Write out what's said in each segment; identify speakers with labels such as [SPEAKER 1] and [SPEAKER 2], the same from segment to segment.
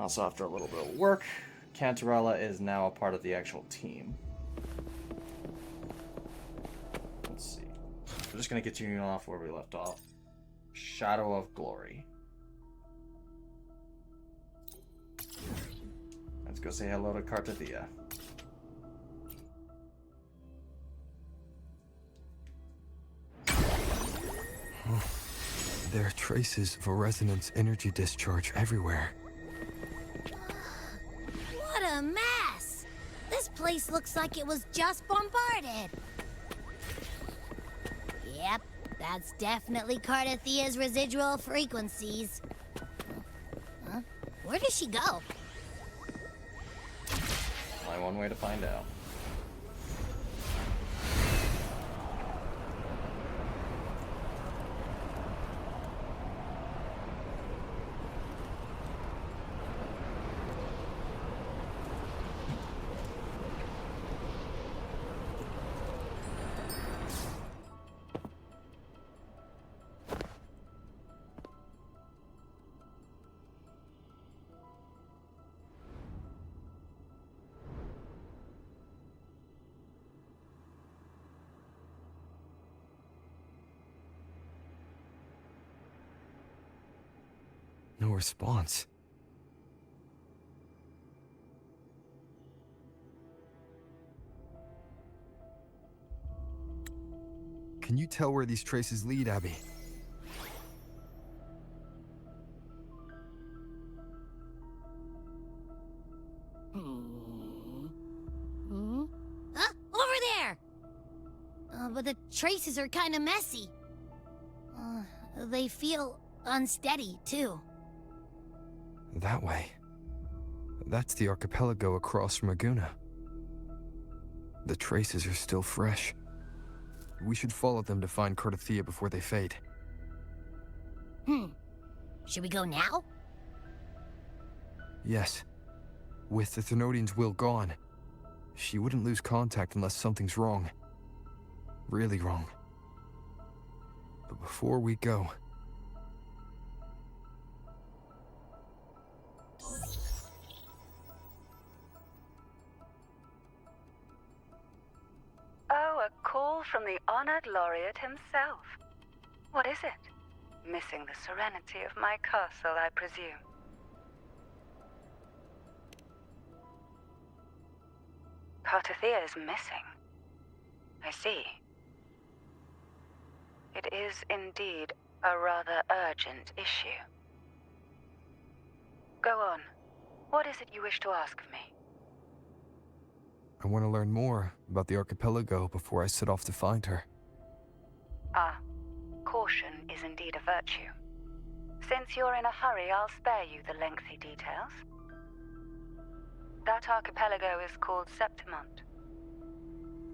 [SPEAKER 1] Also, after a little bit of work, Cantarella is now a part of the actual team. Let's see. We're just going to continue off where we left off. Shadow of Glory. Let's go say hello to Cartathea.
[SPEAKER 2] There are traces of a resonance energy discharge everywhere.
[SPEAKER 3] What a mess! This place looks like it was just bombarded. Yep, that's definitely Cartathea's residual frequencies. Huh? Where does she go?
[SPEAKER 1] Only one way to find out.
[SPEAKER 2] No response. Can you tell where these traces lead, Abby?
[SPEAKER 3] Huh? Over there! But the traces are kind of messy. They feel unsteady, too.
[SPEAKER 2] That way. That's the archipelago across from Aguna. The traces are still fresh. We should follow them to find Cartathea before they fade.
[SPEAKER 3] Should we go now?
[SPEAKER 2] Yes. With the Thenodian's will gone, she wouldn't lose contact unless something's wrong. Really wrong. But before we go...
[SPEAKER 4] Oh, a call from the honored laureate himself. What is it? Missing the serenity of my castle, I presume. Cartathea is missing. I see. It is indeed a rather urgent issue. Go on. What is it you wish to ask of me?
[SPEAKER 2] I want to learn more about the archipelago before I set off to find her.
[SPEAKER 4] Caution is indeed a virtue. Since you're in a hurry, I'll spare you the lengthy details. That archipelago is called Septimont.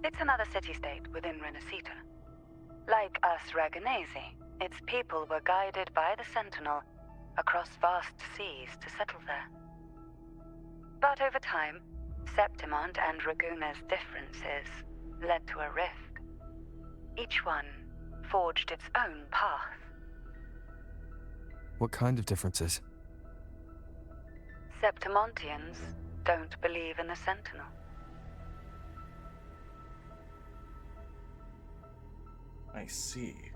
[SPEAKER 4] It's another city-state within Renacita. Like us Raganesi, its people were guided by the Sentinel across vast seas to settle there. But over time, Septimont and Raguna's differences led to a rift. Each one forged its own path.
[SPEAKER 2] What kind of differences?
[SPEAKER 4] Septimontians don't believe in the Sentinel.
[SPEAKER 1] I see.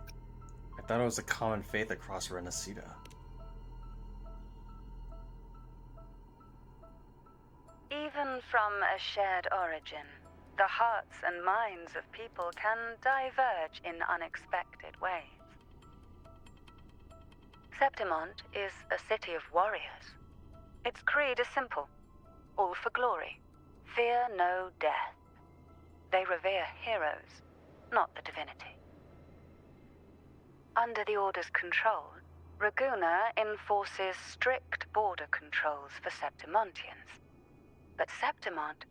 [SPEAKER 1] I thought it was a common faith across Renacita.
[SPEAKER 4] Even from a shared origin, the hearts and minds of people can diverge in unexpected ways. Septimont is a city of warriors. Its creed is simple: all for glory, fear no death. They revere heroes, not the divinity. Under the Order's control, Raguna enforces strict border controls for Septimontians. But Septimont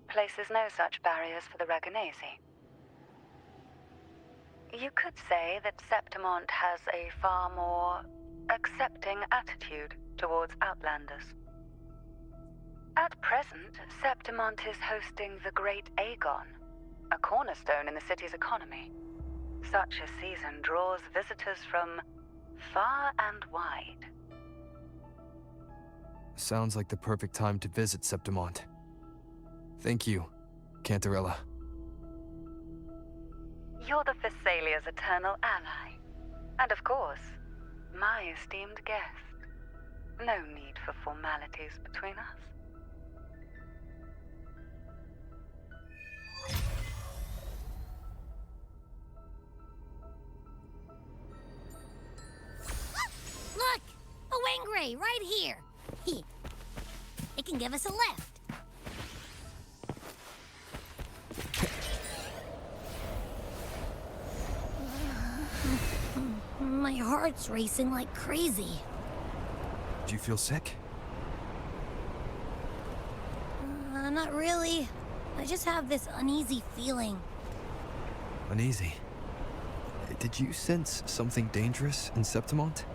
[SPEAKER 4] places no such barriers for the Raganesi. You could say that Septimont has a far more accepting attitude towards outlanders. At present, Septimont is hosting the Great Aegon, a cornerstone in the city's economy. Such a season draws visitors from far and wide.
[SPEAKER 2] Sounds like the perfect time to visit Septimont. Thank you, Cantarella.
[SPEAKER 4] You're the Thessalia's eternal ally. And of course, my esteemed guest. No need for formalities between us.
[SPEAKER 3] Look! A Wengray right here! It can give us a lift. My heart's racing like crazy.
[SPEAKER 2] Do you feel sick?
[SPEAKER 3] Not really. I just have this uneasy feeling.
[SPEAKER 2] Uneasy. Did you sense something dangerous in Septimont?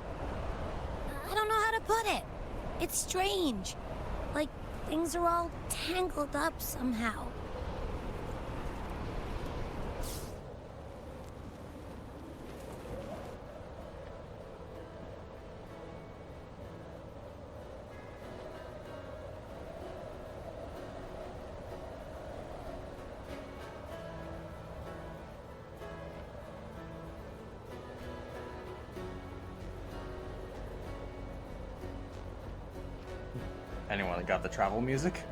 [SPEAKER 3] I don't know how to put it. It's strange. Like things are all tangled up somehow.
[SPEAKER 1] Anyone that got the travel music?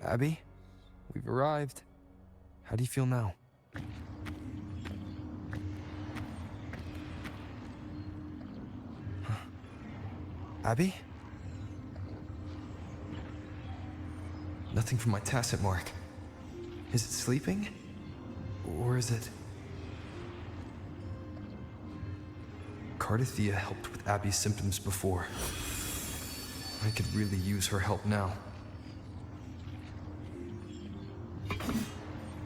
[SPEAKER 2] Abby, we've arrived. How do you feel now? Huh. Abby? Nothing from my tacit mark. Is it sleeping? Or is it... Cardathia helped with Abby's symptoms before. I could really use her help now.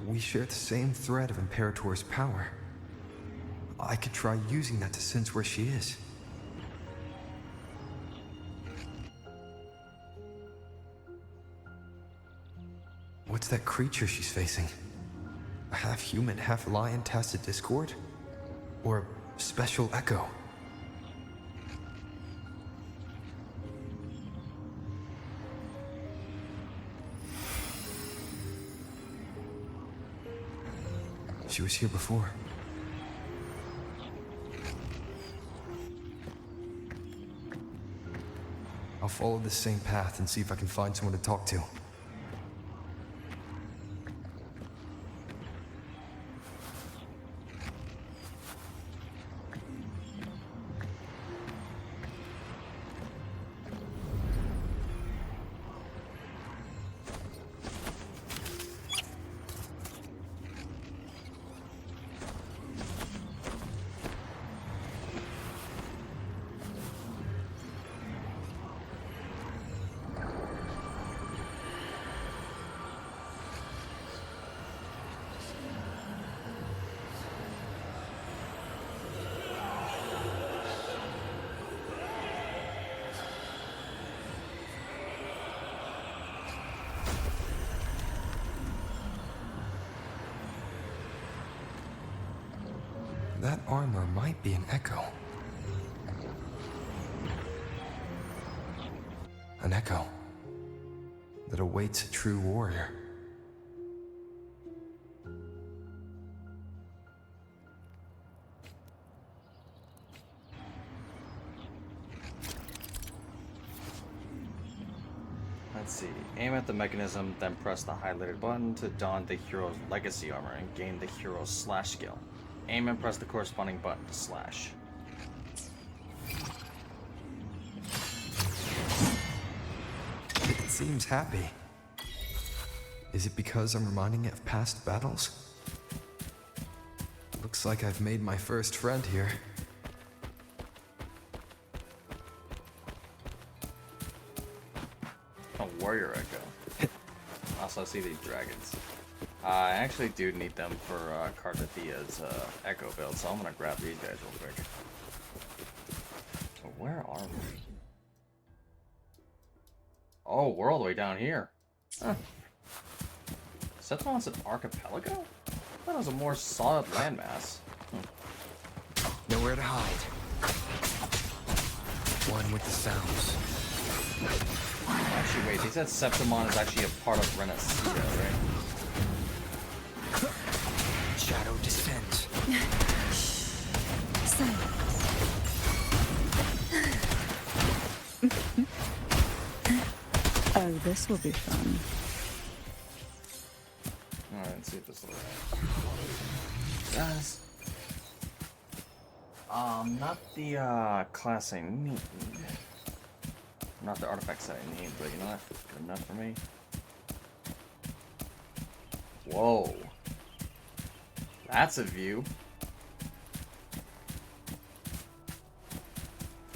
[SPEAKER 2] We share the same thread of Imperator's power. I could try using that to sense where she is. What's that creature she's facing? A half-human, half-lion tacit discord? Or a special echo? She was here before. I'll follow this same path and see if I can find someone to talk to. That armor might be an echo. An echo that awaits a true warrior.
[SPEAKER 1] Let's see. Aim at the mechanism, then press the highlighted button to don the hero's legacy armor and gain the hero's slash skill. Aim and press the corresponding button to slash.
[SPEAKER 2] It seems happy. Is it because I'm reminding it of past battles? Looks like I've made my first friend here.
[SPEAKER 1] A warrior echo. Also, I see these dragons. I actually do need them for Cardathia's echo build, so I'm gonna grab these guys real quick. So where are we? Oh, we're all the way down here. Huh. Septimont's an archipelago? I thought it was a more solid landmass.
[SPEAKER 2] Nowhere to hide. One with the sounds.
[SPEAKER 1] Actually, wait, they said Septimont is actually a part of Renesita, right?
[SPEAKER 2] Shadow descends.
[SPEAKER 5] Oh, this will be fun.
[SPEAKER 1] Alright, let's see if this looks right. Guys. Not the class I need. Not the artifacts that I need, but you know what? Good enough for me. Whoa. That's a view.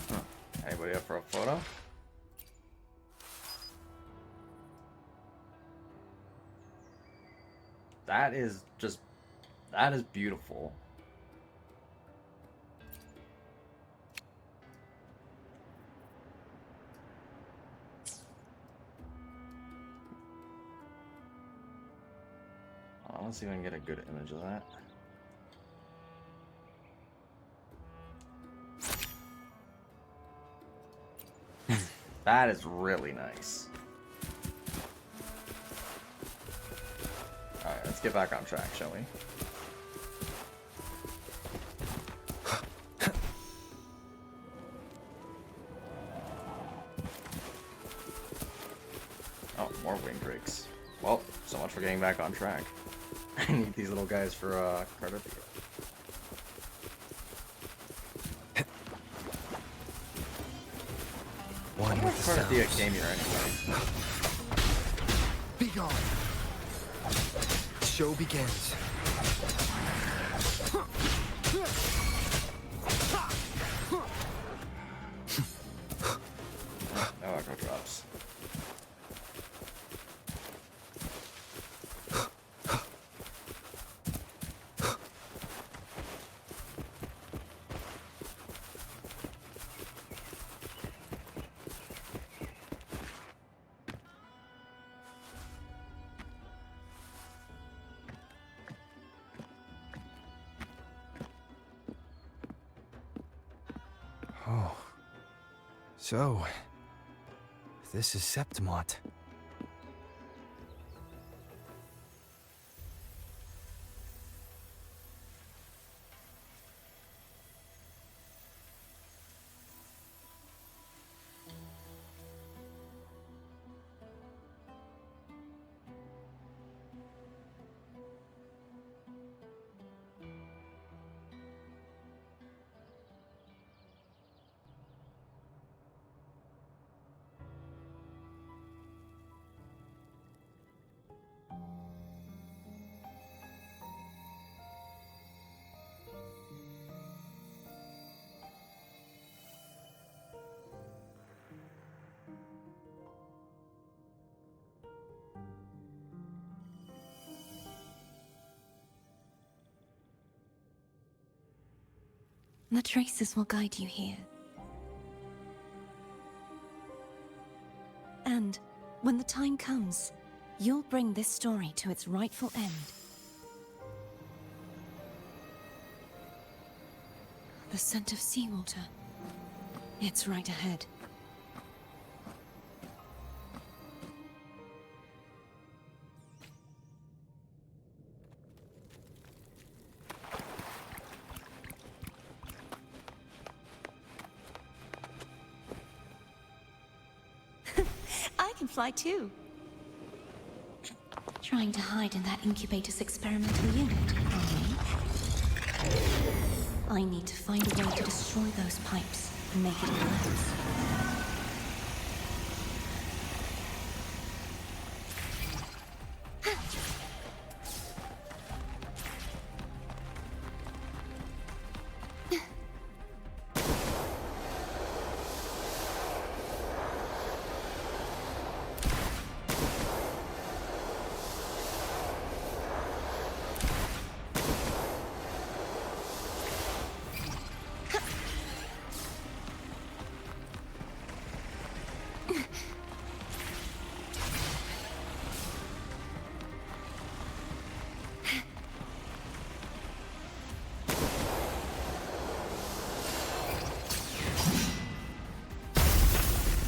[SPEAKER 1] Huh. Anybody up for a photo? That is beautiful. Let's see if I can get a good image of that. That is really nice. Alright, let's get back on track, shall we? Oh, more wing breaks. Well, so much for getting back on track. I need these little guys for Cardathia.
[SPEAKER 2] One with the
[SPEAKER 1] Cardathia
[SPEAKER 2] sounds.
[SPEAKER 1] came here anyway.
[SPEAKER 2] Be gone. Show begins.
[SPEAKER 1] No echo drops.
[SPEAKER 2] Oh. So, this is Septimont.
[SPEAKER 6] The traces will guide you here. And when the time comes, you'll bring this story to its rightful end. The scent of seawater. It's right ahead. I can fly too. Trying to hide in that incubator's experimental unit, are we? I need to find a way to destroy those pipes and make it collapse.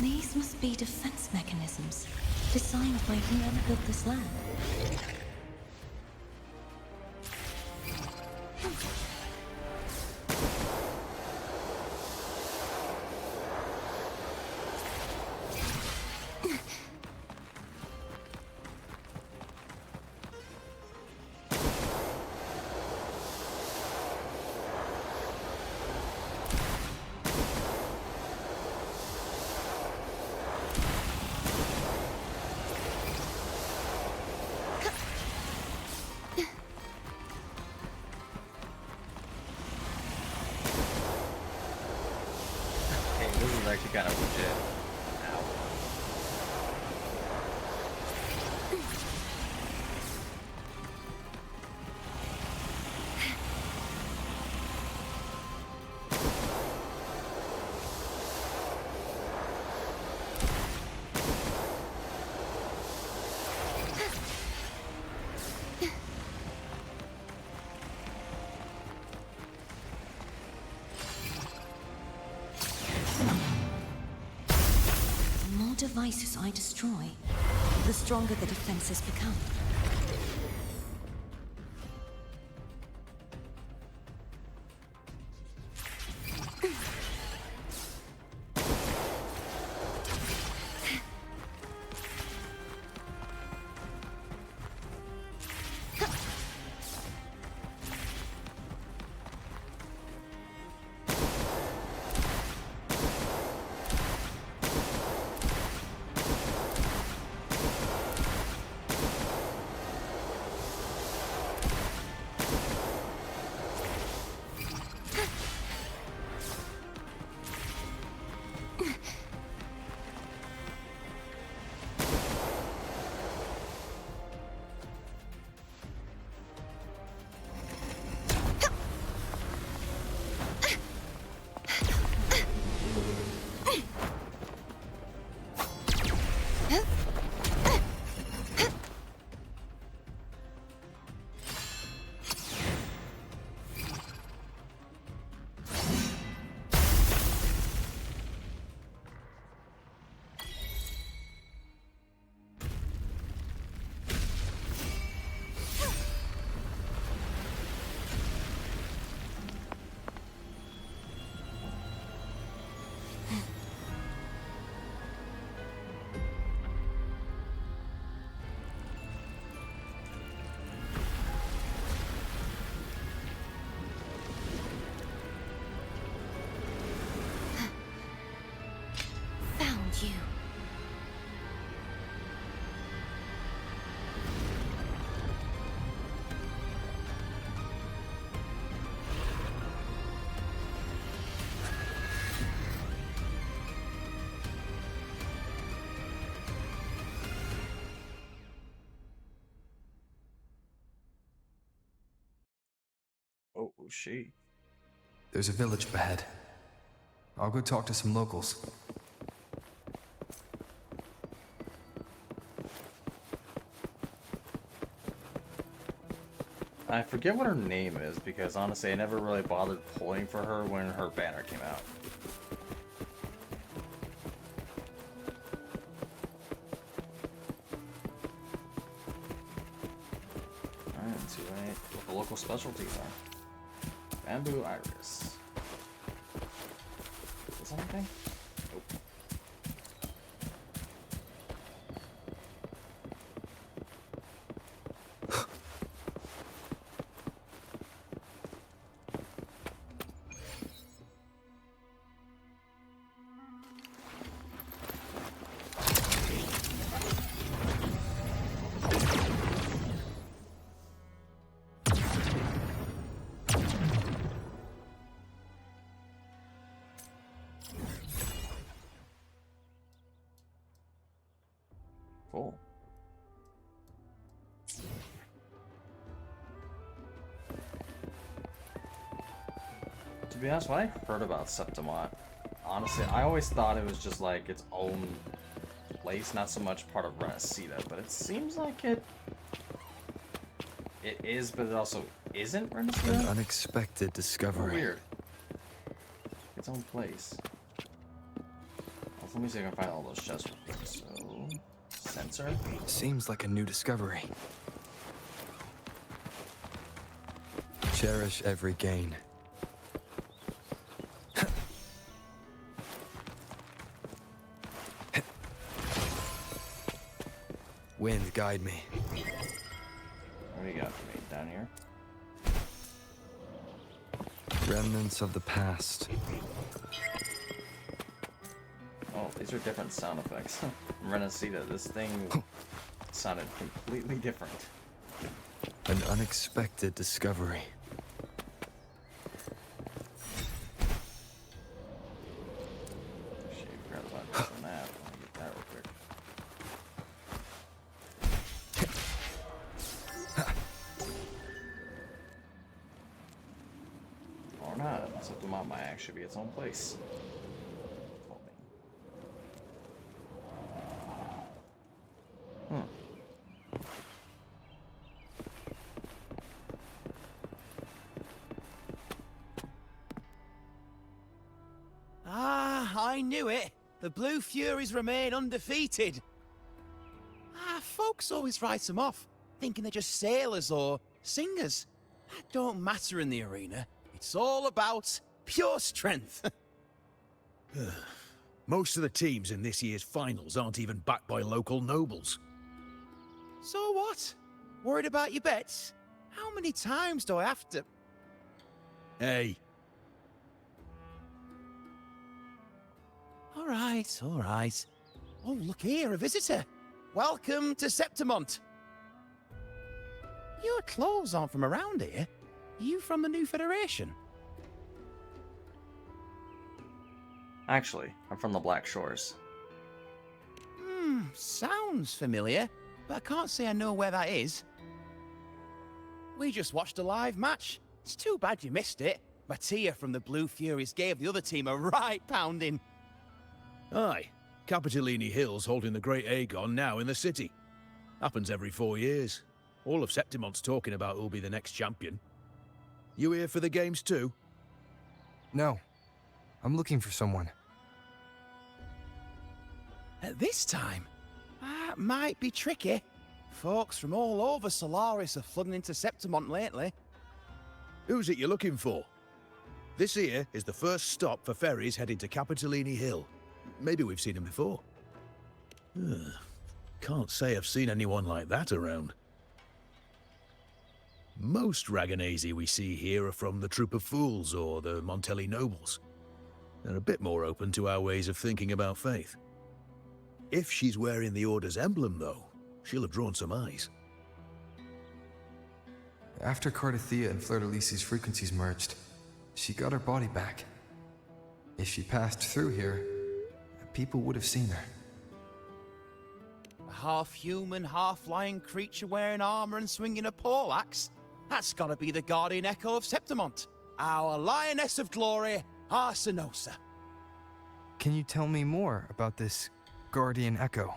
[SPEAKER 6] These must be defense mechanisms, designed by whoever built this land.
[SPEAKER 1] This is actually kind of legit. Ow.
[SPEAKER 6] The more devices I destroy, the stronger the defenses become. You.
[SPEAKER 1] Oh, she.
[SPEAKER 2] There's a village up ahead. I'll go talk to some locals.
[SPEAKER 1] I forget what her name is because honestly I never really bothered pulling for her when her banner came out. Alright, let's see what the local specialties are. Bamboo iris. Is this anything? Nope. be honest, when I heard about Septimont, honestly, I always thought it was just like its own place, not so much part of Renacita, but it seems like it is, but it also isn't Renacita.
[SPEAKER 2] An unexpected
[SPEAKER 1] Oh,
[SPEAKER 2] discovery.
[SPEAKER 1] weird. Its own place. Also, let me see if I can find all those chests. So, sensor.
[SPEAKER 2] Seems like a new discovery. Cherish every gain. Wind, guide me.
[SPEAKER 1] What do you got for me down here?
[SPEAKER 2] Remnants of the past.
[SPEAKER 1] Oh, these are different sound effects. Renacita, this thing sounded completely different.
[SPEAKER 2] An unexpected discovery.
[SPEAKER 1] Shit, forgot about this on that. Let me get that real quick. Or not. Septimont might actually be its own place.
[SPEAKER 7] Ah, I knew it. The Blue Furies remain undefeated. Folks always write them off, thinking they're just sailors or singers. That don't matter in the arena. It's all about pure strength.
[SPEAKER 8] Most of the teams in this year's finals aren't even backed by local nobles.
[SPEAKER 7] So what? Worried about your bets? How many times do I have to...
[SPEAKER 8] Hey,
[SPEAKER 7] All right. Oh, look here, a visitor. Welcome to Septimont. Your clothes aren't from around here. Are you from the New Federation?
[SPEAKER 1] Actually, I'm from the Black Shores.
[SPEAKER 7] Sounds familiar, but I can't say I know where that is. We just watched a live match. It's too bad you missed it. Mattia from the Blue Furies gave the other team a right pounding.
[SPEAKER 8] aye. Capitolini Hill's holding the Great Aegon now in the city. Happens every 4 years. All of Septimont's talking about who'll be the next champion. You here for the games too?
[SPEAKER 2] No. I'm looking for someone.
[SPEAKER 7] At this time? That might be tricky. Folks from all over Solaris are flooding into Septimont lately.
[SPEAKER 8] Who's it you're looking for? This here is the first stop for ferries heading to Capitolini Hill. Maybe we've seen him before. Can't say I've seen anyone like that around. Most Raganesi we see here are from the Troop of Fools or the Montelli Nobles. They're a bit more open to our ways of thinking about faith. If she's wearing the Order's emblem, though, she'll have drawn some eyes.
[SPEAKER 2] After Cardathia and Fleur-de-Lis's frequencies merged, she got her body back. If she passed through here, people would have seen her.
[SPEAKER 7] A half-human, half-lion creature wearing armor and swinging a poleaxe? That's gotta be the Guardian Echo of Septimont. Our Lioness of Glory, Arsinosa.
[SPEAKER 2] Can you tell me more about this Guardian Echo?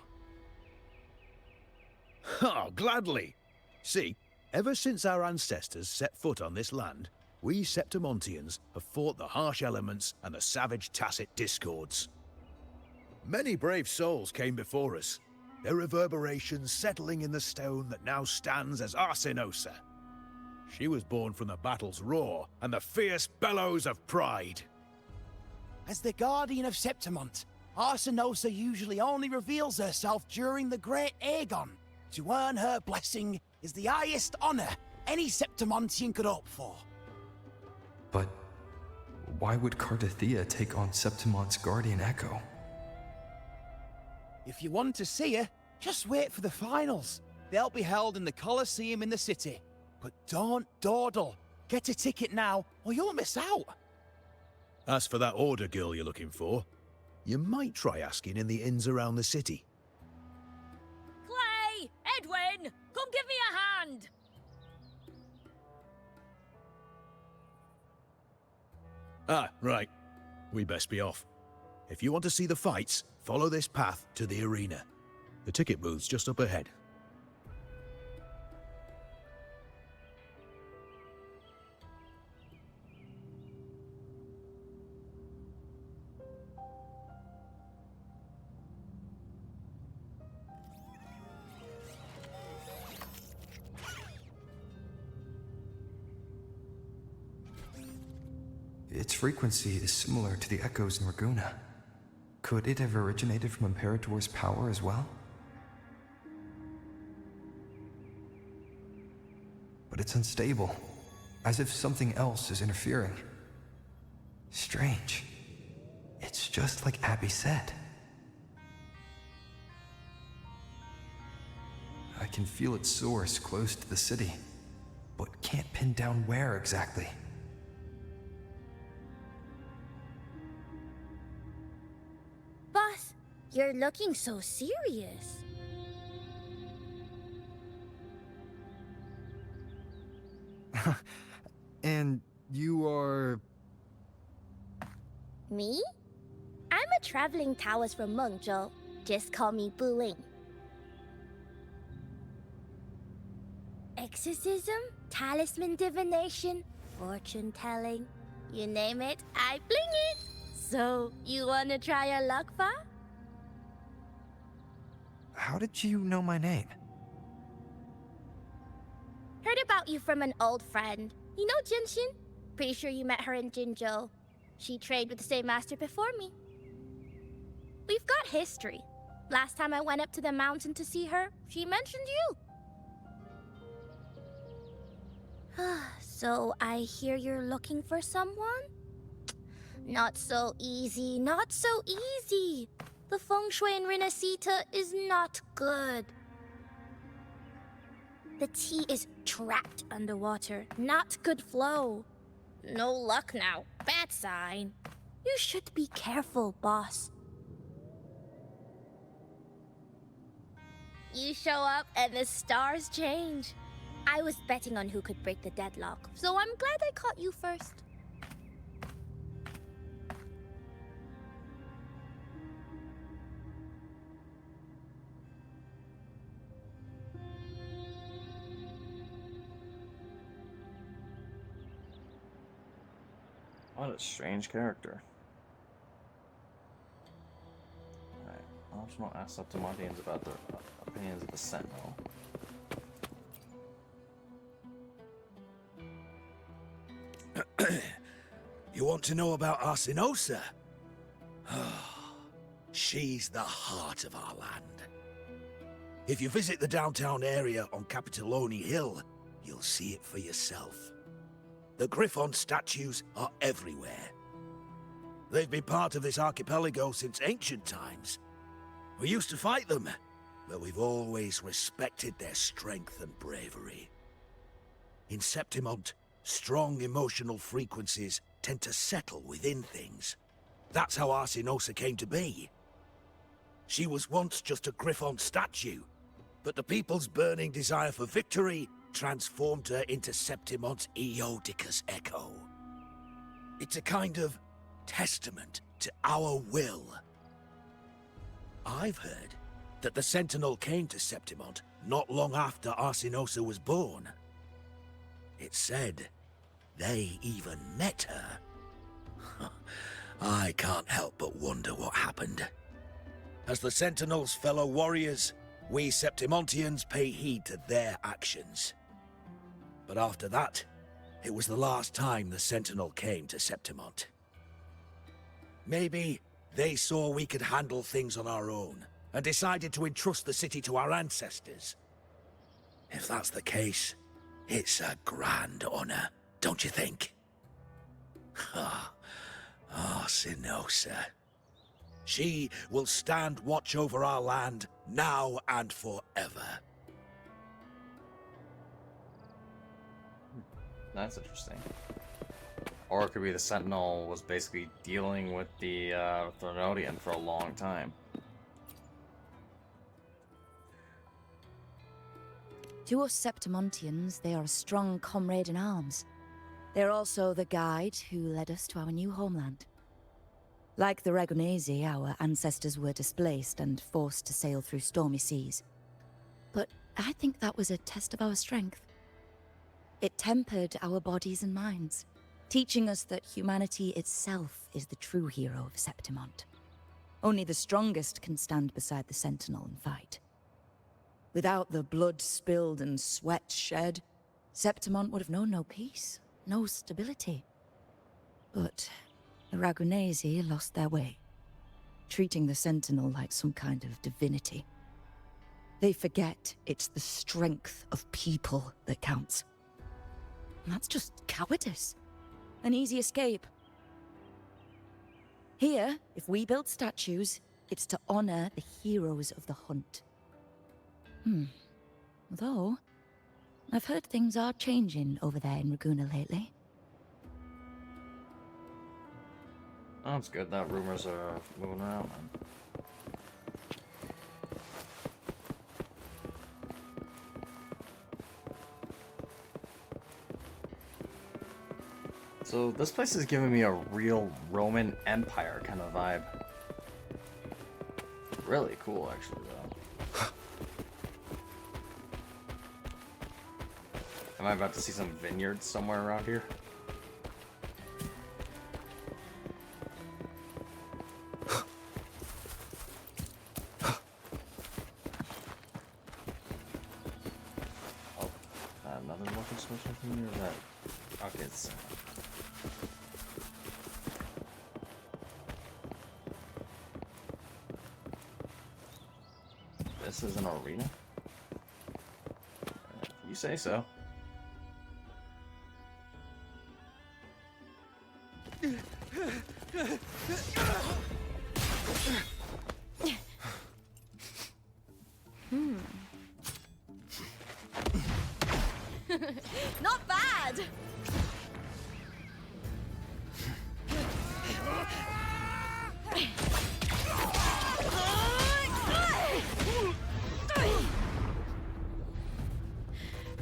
[SPEAKER 8] Oh, gladly. See, ever since our ancestors set foot on this land, we Septimontians have fought the harsh elements and the savage Tacit discords. Many brave souls came before us, their reverberations settling in the stone that now stands as Arsinosa. She was born from the battle's roar and the fierce bellows of pride.
[SPEAKER 7] As the Guardian of Septimont, Arsinosa usually only reveals herself during the Great Aegon. To earn her blessing is the highest honor any Septimontian could hope for.
[SPEAKER 2] But why would Cardathia take on Septimont's Guardian Echo?
[SPEAKER 7] If you want to see her, just wait for the finals. They'll be held in the Colosseum in the city. But don't dawdle. Get a ticket now, or you'll miss out.
[SPEAKER 8] As for that Order girl you're looking for, you might try asking in the inns around the city.
[SPEAKER 9] Clay! Edwin! Come give me a hand!
[SPEAKER 8] Ah, right. We best be off. If you want to see the fights, follow this path to the arena. The ticket booth's just up ahead.
[SPEAKER 2] Its frequency is similar to the echoes in Raguna. Could it have originated from Imperator's power as well? But it's unstable, as if something else is interfering. Strange. It's just like Abby said. I can feel its source close to the city, but can't pin down where exactly.
[SPEAKER 3] Boss, you're looking so serious.
[SPEAKER 2] And you are...
[SPEAKER 3] Me? I'm a traveling Taoist from Mengzhou. Just call me Buling. Exorcism, talisman divination, fortune telling. You name it, I bling it. So, you wanna try your luck, Fa?
[SPEAKER 2] How did you know my name?
[SPEAKER 3] Heard about you from an old friend. You know Jinshin? Pretty sure you met her in Jinzhou. She trained with the same master before me. We've got history. Last time I went up to the mountain to see her, she mentioned you. So I hear you're looking for someone? Not so easy, not so easy. The feng shui in Renacita is not good. The tea is trapped underwater, not good flow. No luck now, bad sign. You should be careful, boss. You show up and the stars change. I was betting on who could break the deadlock, so I'm glad I caught you first.
[SPEAKER 1] What a strange character. Alright, optional ask Septimontians about their opinions of the Sentinel.
[SPEAKER 8] You want to know about Arsinosa? She's the heart of our land. If you visit the downtown area on Capitoloni Hill, you'll see it for yourself. The Griffon statues are everywhere. They've been part of this archipelago since ancient times. We used to fight them, but we've always respected their strength and bravery. In Septimont, strong emotional frequencies tend to settle within things. That's how Arsinosa came to be. She was once just a Griffon statue, but the people's burning desire for victory transformed her into Septimont's Eodicus echo. It's a kind of testament to our will. I've heard that the Sentinel came to Septimont not long after Arsinosa was born. It's said they even met her. I can't help but wonder what happened. As the Sentinel's fellow warriors, we Septimontians pay heed to their actions. But after that, it was the last time the Sentinel came to Septimont. Maybe they saw we could handle things on our own, and decided to entrust the city to our ancestors. If that's the case, it's a grand honor, don't you think? Arsinosa. She will stand watch over our land now and forever.
[SPEAKER 1] That's interesting. Or it could be the Sentinel was basically dealing with the Thronodian for a long time.
[SPEAKER 5] To us Septimontians, they are a strong comrade in arms. They're also the guide who led us to our new homeland. Like the Ragonesi, our ancestors were displaced and forced to sail through stormy seas. But I think that was a test of our strength. It tempered our bodies and minds, teaching us that humanity itself is the true hero of Septimont. Only the strongest can stand beside the Sentinel and fight. Without the blood spilled and sweat shed, Septimont would have known no peace, no stability. But the Ragonesi lost their way, treating the Sentinel like some kind of divinity. They forget it's the strength of people that counts. And that's just cowardice. An easy escape. Here, if we build statues, it's to honor the heroes of the hunt. Though, I've heard things are changing over there in Raguna lately.
[SPEAKER 1] Oh, that's good. That rumors are moving around, man. So this place is giving me a real Roman Empire kind of vibe. Really cool, actually, though. Am I about to see some vineyards somewhere around here? Oh, another weapon special thing here? Is that... Okay, it's... This is an arena? You say so.
[SPEAKER 9] Not bad!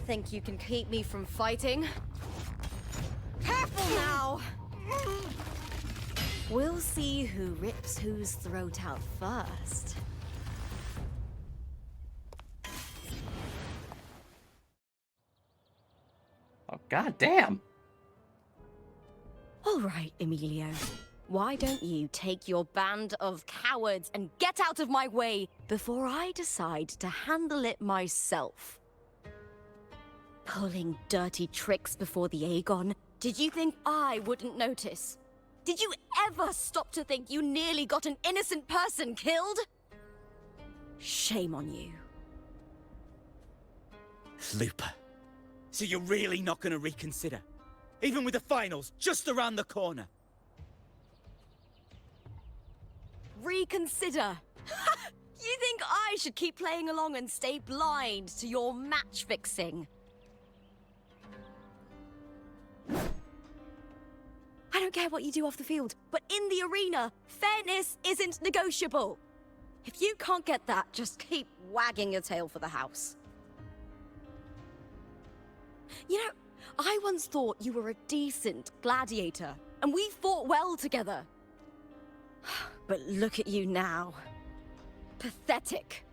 [SPEAKER 9] Think you can keep me from fighting? Careful now! We'll see who rips whose throat out first.
[SPEAKER 1] Oh, god damn!
[SPEAKER 9] All right, Emilio. Why don't you take your band of cowards and get out of my way before I decide to handle it myself? Pulling dirty tricks before the Aegon? Did you think I wouldn't notice? Did you ever stop to think you nearly got an innocent person killed? Shame on you.
[SPEAKER 10] Looper. So you're really not going to reconsider? Even with the finals just around the corner?
[SPEAKER 9] Reconsider? You think I should keep playing along and stay blind to your match fixing? I don't care what you do off the field, but in the arena, fairness isn't negotiable. If you can't get that, just keep wagging your tail for the house. You know, I once thought you were a decent gladiator, and we fought well together. But look at you now. Pathetic.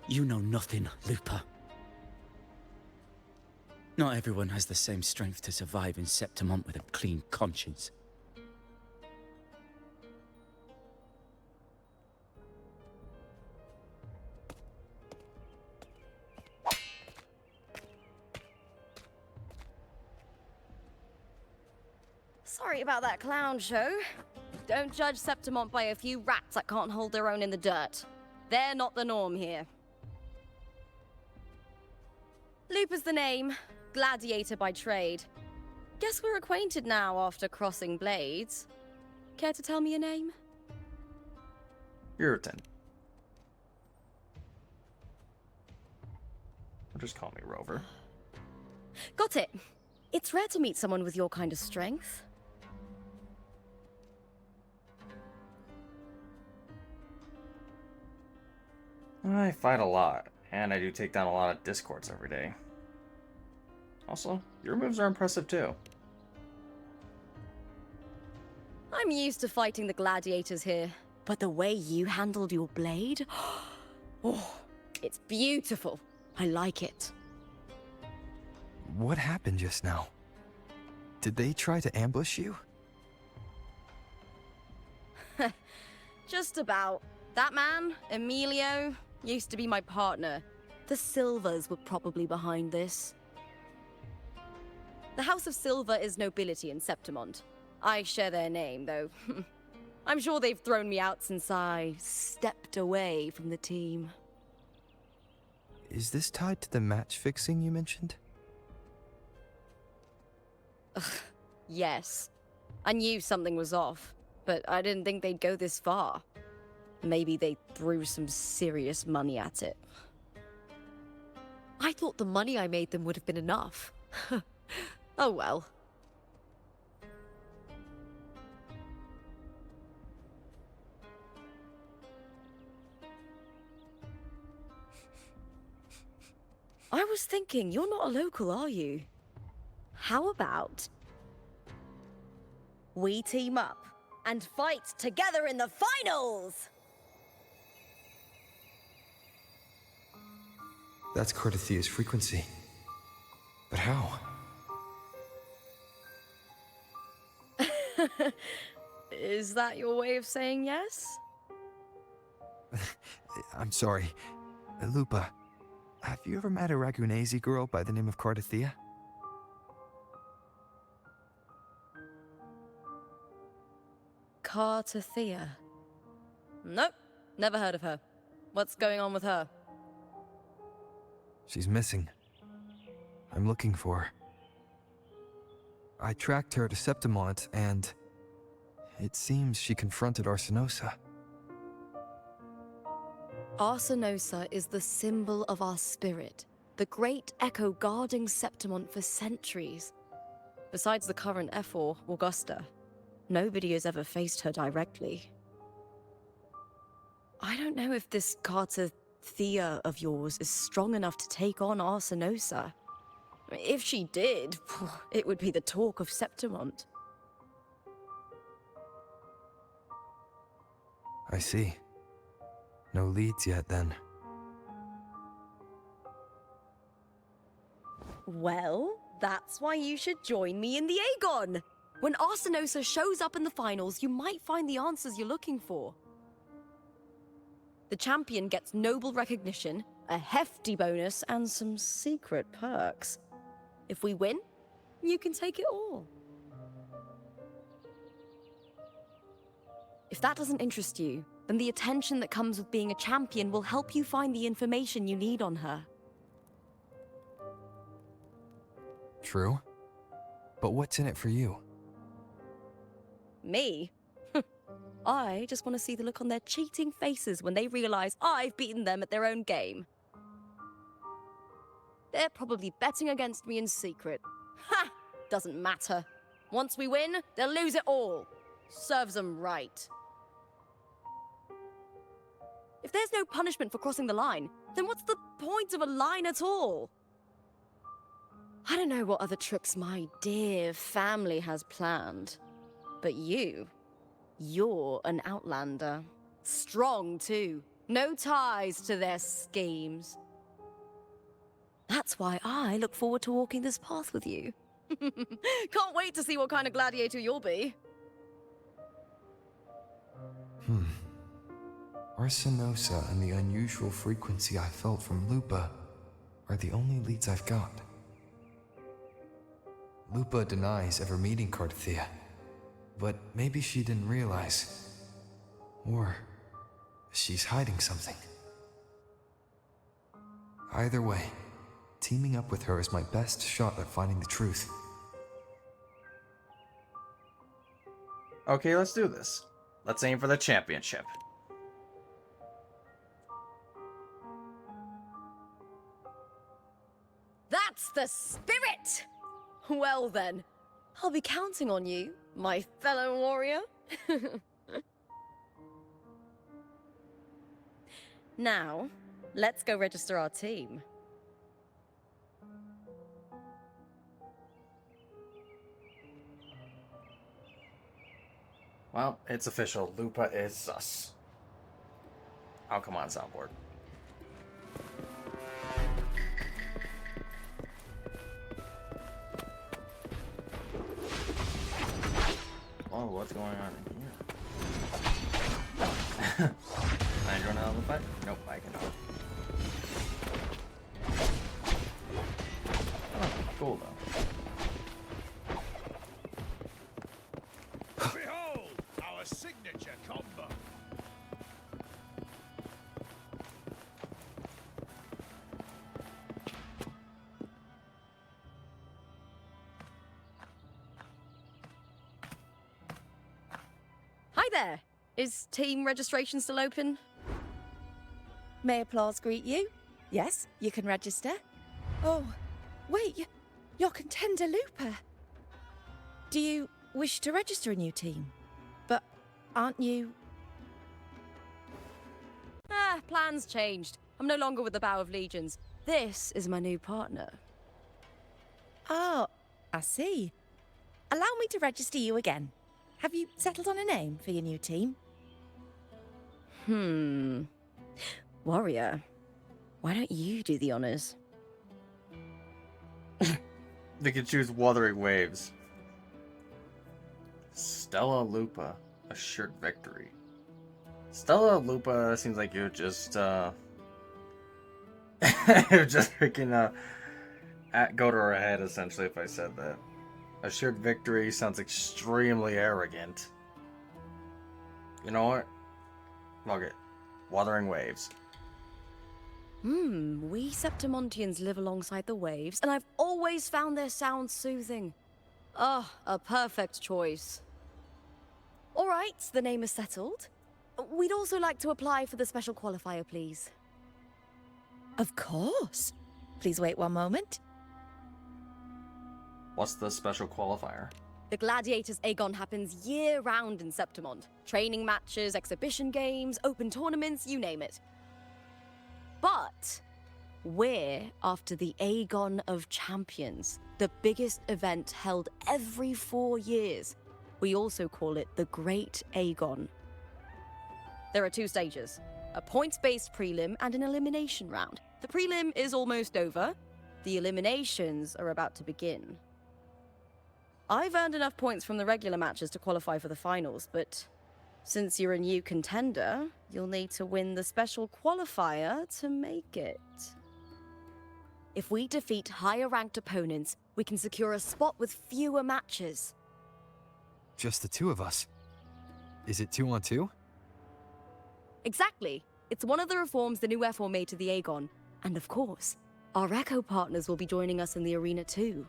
[SPEAKER 10] You know nothing, Looper. Not everyone has the same strength to survive in Septimont with a clean conscience.
[SPEAKER 9] Sorry about that clown show. Don't judge Septimont by a few rats that can't hold their own in the dirt. They're not the norm here. Looper's the name. Gladiator by trade. Guess we're acquainted now after crossing blades. Care to tell me your name?
[SPEAKER 1] Puritan. Or just call me Rover.
[SPEAKER 9] Got it. It's rare to meet someone with your kind of strength.
[SPEAKER 1] I fight a lot, and I do take down a lot of discords every day. Also, your moves are impressive too.
[SPEAKER 9] I'm used to fighting the gladiators here, but the way you handled your blade... Oh, it's beautiful. I like it.
[SPEAKER 2] What happened just now? Did they try to ambush you?
[SPEAKER 9] Just about. That man, Emilio, used to be my partner. The Silvers were probably behind this. The House of Silver is nobility in Septimont. I share their name, though. I'm sure they've thrown me out since I stepped away from the team.
[SPEAKER 2] Is this tied to the match fixing you mentioned?
[SPEAKER 9] Yes. I knew something was off, but I didn't think they'd go this far. Maybe they threw some serious money at it.
[SPEAKER 11] I thought the money I made them would have been enough. Oh well.
[SPEAKER 9] I was thinking, you're not a local, are you? How about we team up and fight together in the finals?
[SPEAKER 2] That's Cardathia's frequency. But how?
[SPEAKER 9] Is that your way of saying yes?
[SPEAKER 2] I'm sorry. Lupa, have you ever met a Ragunese girl by the name of Cardathia?
[SPEAKER 9] Cardathia? Nope, never heard of her. What's going on with her?
[SPEAKER 2] She's missing. I'm looking for her. I tracked her to Septimont, and it seems she confronted Arsinosa.
[SPEAKER 9] Arsinosa is the symbol of our spirit, the great echo guarding Septimont for centuries. Besides the current Ephor, Augusta, nobody has ever faced her directly. I don't know if this Cardathia of yours is strong enough to take on Arsinosa. If she did, it would be the talk of Septimont.
[SPEAKER 2] I see. No leads yet, then.
[SPEAKER 9] Well, that's why you should join me in the Aegon! When Arsinosa shows up in the finals, you might find the answers you're looking for. The champion gets noble recognition, a hefty bonus, and some secret perks. If we win, you can take it all. If that doesn't interest you, then the attention that comes with being a champion will help you find the information you need on her.
[SPEAKER 2] True. But what's in it for you?
[SPEAKER 9] Me? I just want to see the look on their cheating faces when they realize I've beaten them at their own game. They're probably betting against me in secret. Ha! Doesn't matter. Once we win, they'll lose it all. Serves them right. If there's no punishment for crossing the line, then what's the point of a line at all? I don't know what other tricks my dear family has planned, but you're an outlander. Strong, too. No ties to their schemes. That's why I look forward to walking this path with you. Can't wait to see what kind of gladiator you'll be.
[SPEAKER 2] Arsinosa and the unusual frequency I felt from Lupa are the only leads I've got. Lupa denies ever meeting Cardathia, but maybe she didn't realize. Or she's hiding something. Either way, teaming up with her is my best shot at finding the truth.
[SPEAKER 1] Okay, let's do this. Let's aim for the championship.
[SPEAKER 9] That's the spirit! Well then, I'll be counting on you, my fellow warrior. Now, Let's go register our team.
[SPEAKER 1] Well, it's official. Lupa is sus. Oh, come on, soundboard. Oh, what's going on in here? Can I join out of the fight? Nope, I cannot. Oh, cool though.
[SPEAKER 8] Behold, our signature combo.
[SPEAKER 9] Hi there. Is team registration still open?
[SPEAKER 5] May applause greet you? Yes, you can register. Oh, wait, you're Contender Looper. Do you wish to register a new team? But aren't you...
[SPEAKER 9] Ah, plans changed. I'm no longer with the Bow of Legions. This is my new partner.
[SPEAKER 5] Oh, I see. Allow me to register you again. Have you settled on a name for your new team?
[SPEAKER 9] Warrior, why don't you do the honors?
[SPEAKER 1] They can choose Wuthering Waves. Stella Lupa, assured victory. Stella Lupa seems like you're just you're just freaking go to her head essentially if I said that. Assured victory sounds extremely arrogant. You know what? Fuck it. Wuthering Waves.
[SPEAKER 9] We Septimontians live alongside the waves, and I've always found their sound soothing. Oh, a perfect choice. All right, the name is settled. We'd also like to apply for the special qualifier, please.
[SPEAKER 5] Of course. Please wait one moment.
[SPEAKER 1] What's the special qualifier?
[SPEAKER 9] The Gladiators Aegon happens year-round in Septimont. Training matches, exhibition games, open tournaments, you name it. But we're after the Aegon of Champions, the biggest event held every 4 years. We also call it the Great Aegon. There are 2 stages, a points-based prelim and an elimination round. The prelim is almost over. The eliminations are about to begin. I've earned enough points from the regular matches to qualify for the finals, but since you're a new contender, you'll need to win the special qualifier to make it. If we defeat higher-ranked opponents, we can secure a spot with fewer matches.
[SPEAKER 2] Just the 2 of us. Is it 2 on 2?
[SPEAKER 9] Exactly. It's one of the reforms the new FO made to the Aegon. And of course, our Echo partners will be joining us in the arena too.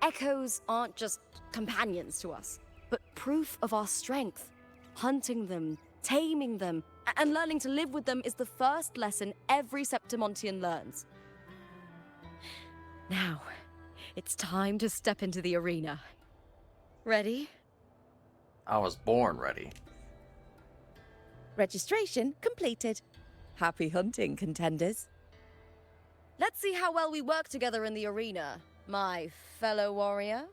[SPEAKER 9] Echoes aren't just companions to us, but proof of our strength. Hunting them, taming them, and learning to live with them is the first lesson every Septimontian learns. Now, it's time to step into the arena. Ready?
[SPEAKER 1] I was born ready.
[SPEAKER 5] Registration completed. Happy hunting, contenders.
[SPEAKER 9] Let's see how well we work together in the arena, my fellow warrior.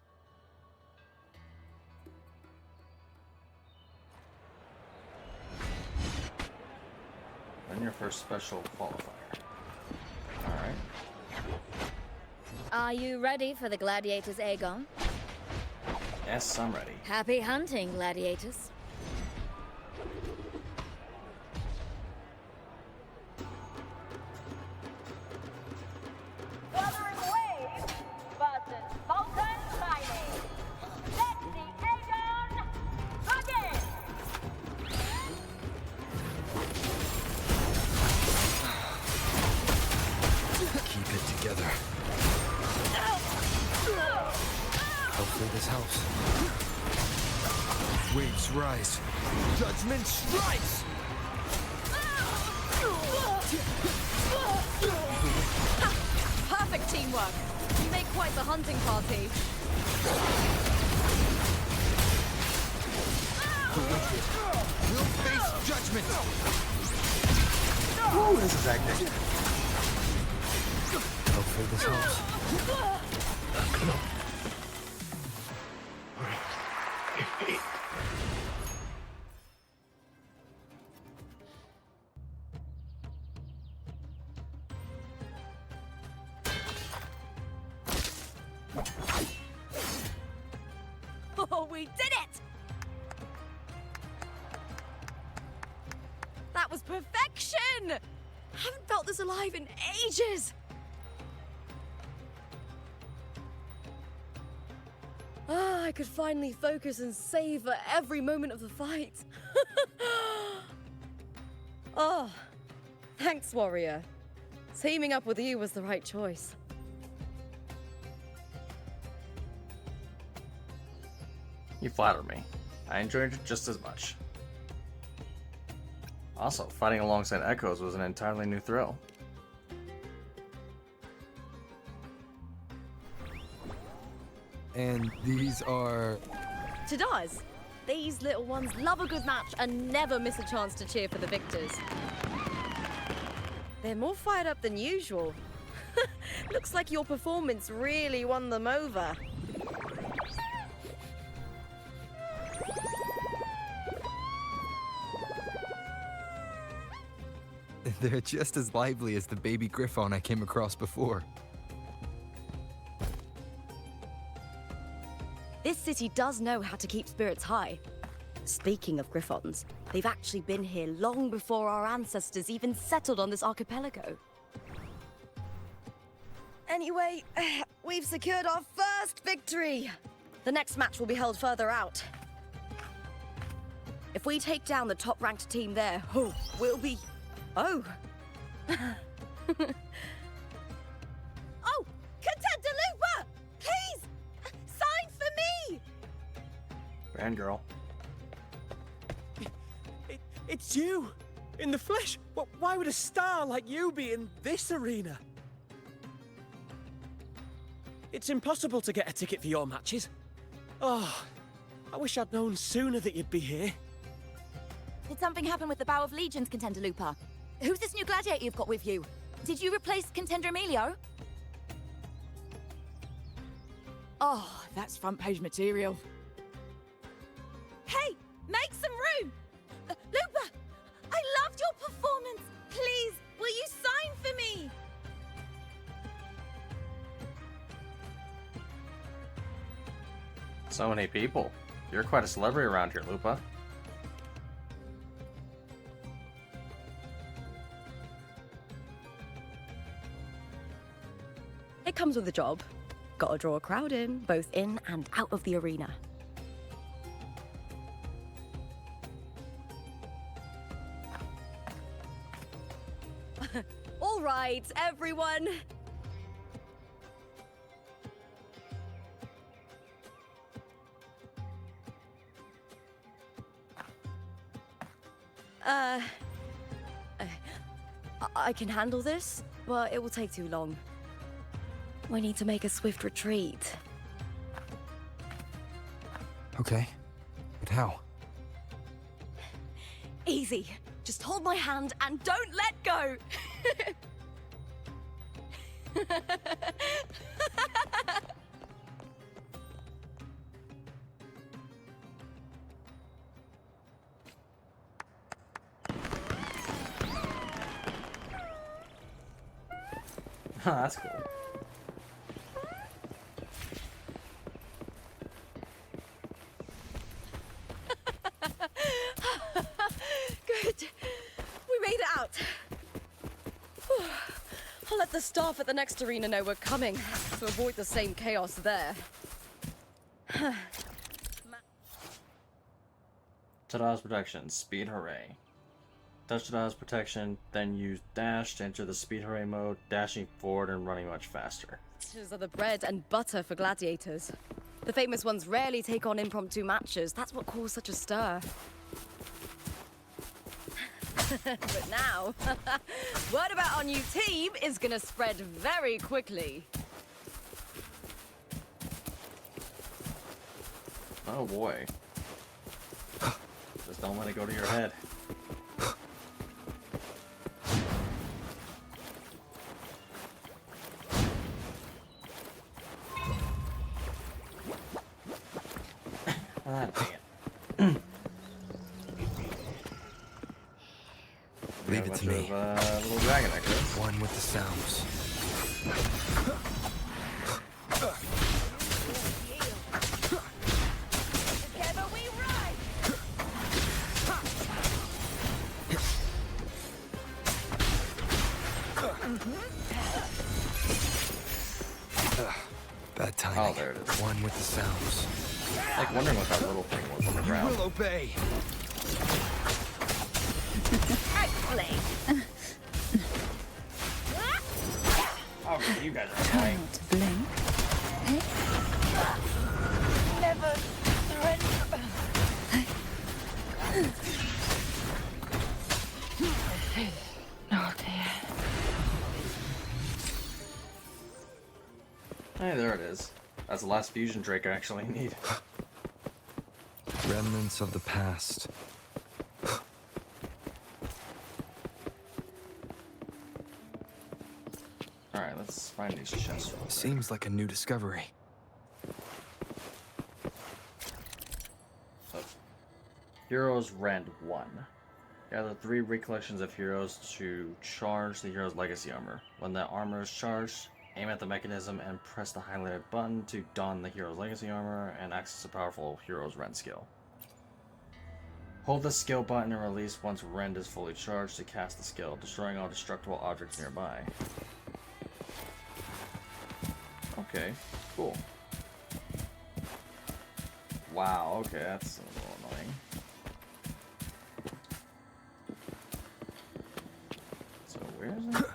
[SPEAKER 1] Win your first special qualifier. Alright.
[SPEAKER 3] Are you ready for the Gladiators Aegon?
[SPEAKER 1] Yes, I'm ready.
[SPEAKER 3] Happy hunting, Gladiators.
[SPEAKER 12] Wuthering Waves versus Molten Mining. Let the Aegon begin!
[SPEAKER 2] Keep it together. Hopefully this helps. Waves rise. Judgment strikes!
[SPEAKER 9] Perfect teamwork. You make quite the hunting party.
[SPEAKER 2] The wicked will face judgment!
[SPEAKER 1] Ooh, this is hectic.
[SPEAKER 2] Hopefully this helps.
[SPEAKER 9] Oh, we did it! That was perfection! Haven't felt this alive in ages! Ah, I could finally focus and savor every moment of the fight. Oh, thanks, warrior. Teaming up with you was the right choice.
[SPEAKER 1] You flatter me. I enjoyed it just as much. Also, fighting alongside Echoes was an entirely new thrill.
[SPEAKER 2] And these are...
[SPEAKER 9] Tadars, these little ones love a good match and never miss a chance to cheer for the victors. They're more fired up than usual. Looks like your performance really won them over.
[SPEAKER 2] They're just as lively as the baby Griffon I came across before.
[SPEAKER 9] This city does know how to keep spirits high. Speaking of Griffons, they've actually been here long before our ancestors even settled on this archipelago. Anyway, we've secured our first victory! The next match will be held further out. If we take down the top-ranked team there, we'll be... Oh! Oh! Contender Lupa! Please! Sign for me!
[SPEAKER 1] Fangirl.
[SPEAKER 13] It's you! In the flesh! Why would a star like you be in this arena? It's impossible to get a ticket for your matches. Oh, I wish I'd known sooner that you'd be here.
[SPEAKER 5] Did something happen with the Bow of Legions, Contender Lupa? Who's this new gladiator you've got with you? Did you replace Contender Emilio? Oh, that's front page material.
[SPEAKER 9] Hey! Make some room! Lupa! I loved your performance! Please, will you sign for me?
[SPEAKER 1] So many people. You're quite a celebrity around here, Lupa.
[SPEAKER 9] It comes with the job. Gotta draw a crowd in, both in and out of the arena. All right, everyone. I can handle this, but it will take too long. We need to make a swift retreat.
[SPEAKER 2] Okay, but how?
[SPEAKER 9] Easy. Just hold my hand and don't let go.
[SPEAKER 1] That's cool.
[SPEAKER 9] Good. We made it out. Whew. I'll let the staff at the next arena know we're coming to avoid the same chaos there.
[SPEAKER 1] Tada's protection, speed hooray. Touch Tada's protection, then use dash to enter the speed hooray mode, dashing forward and running much faster.
[SPEAKER 9] These are the bread and butter for gladiators. The famous ones rarely take on impromptu matches. That's what caused such a stir. But now, word about our new team is gonna spread very quickly.
[SPEAKER 1] Oh boy. Just don't let it go to your head.
[SPEAKER 2] Leave it to me.
[SPEAKER 1] Little dragon echoes.
[SPEAKER 2] One with the sounds.
[SPEAKER 12] Together we rise!
[SPEAKER 2] Bad timing.
[SPEAKER 1] Oh, there it is.
[SPEAKER 2] One with the sounds.
[SPEAKER 1] Like wondering what that little thing was on the
[SPEAKER 2] You
[SPEAKER 1] ground.
[SPEAKER 2] will obey.
[SPEAKER 12] Excellent!
[SPEAKER 1] Oh, you guys are
[SPEAKER 5] Try
[SPEAKER 1] annoying.
[SPEAKER 5] not to blink.
[SPEAKER 12] Never surrender. Oh dear.
[SPEAKER 1] Hey, there it is. That's the last fusion drake I actually need.
[SPEAKER 2] Remnants of the past.
[SPEAKER 1] Alright, let's find these chests real quick.
[SPEAKER 2] Seems like a new discovery.
[SPEAKER 1] So, Heroes Rend 1. Gather 3 recollections of heroes to charge the hero's legacy armor. When the armor is charged, aim at the mechanism and press the highlighted button to don the hero's legacy armor and access a powerful Heroes Rend skill. Hold the skill button and release once Rend is fully charged to cast the skill, destroying all destructible objects nearby. Okay, cool. Wow, okay, that's a little annoying. So where is it?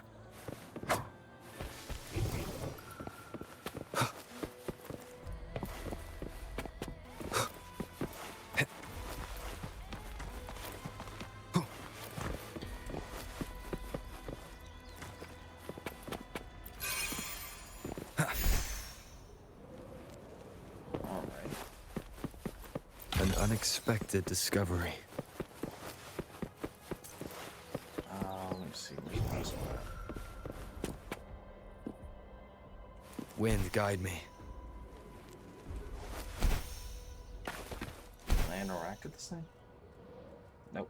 [SPEAKER 2] An unexpected discovery.
[SPEAKER 1] Let me see, where's the last one?
[SPEAKER 2] Wind, guide me.
[SPEAKER 1] Can I interact with this thing? Nope.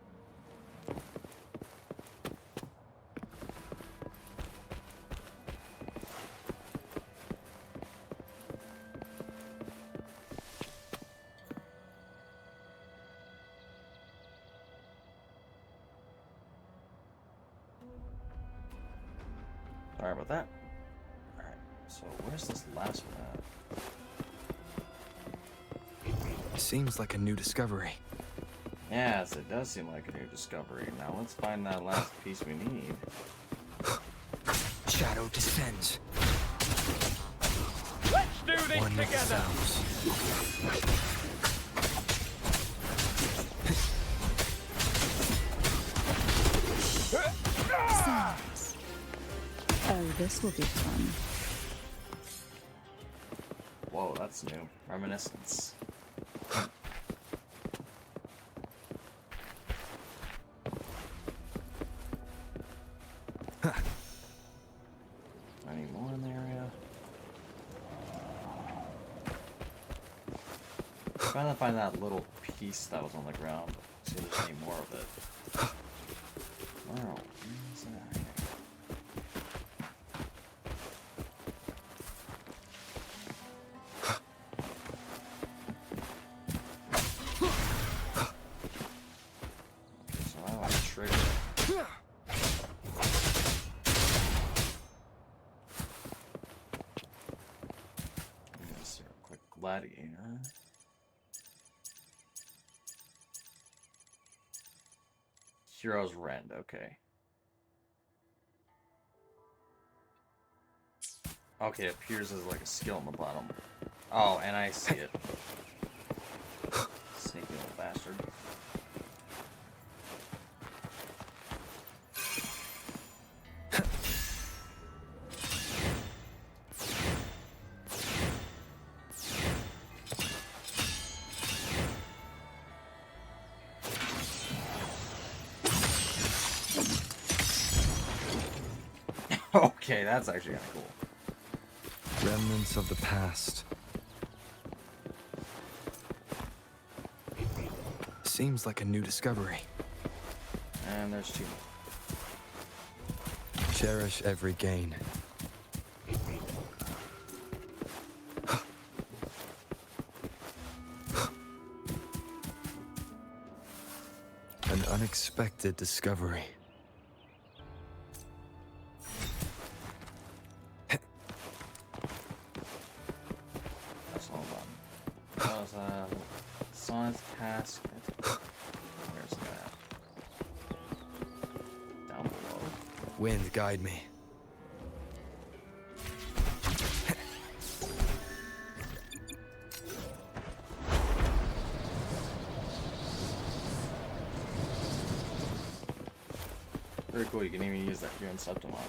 [SPEAKER 1] Sorry about that. Alright, so where's this last one at?
[SPEAKER 2] Seems like a new discovery.
[SPEAKER 1] Yes, it does seem like a new discovery. Now let's find that last piece we need.
[SPEAKER 2] Shadow descends.
[SPEAKER 13] Let's do this
[SPEAKER 2] One with the
[SPEAKER 13] together!
[SPEAKER 2] sounds.
[SPEAKER 5] Sounds. Oh, this will be fun.
[SPEAKER 1] Whoa, that's new. Reminiscence. Any more in the area? I'm trying to find that little piece that was on the ground. See if there's any more of it. Where is that? So I have a trigger. Let's see real quick. Gladiator. Heroes Rend, okay. Okay, it appears as like a skill on the bottom. Oh, and I see it. Sneaky little bastard. Okay, that's actually kind of cool.
[SPEAKER 2] Remnants of the past. Seems like a new discovery.
[SPEAKER 1] And there's 2 more.
[SPEAKER 2] Cherish every gain. An unexpected discovery.
[SPEAKER 1] That's all done. That was science task. Where's that? Down below.
[SPEAKER 2] Wind, guide me.
[SPEAKER 1] Very cool, you can even use that here in Septimont.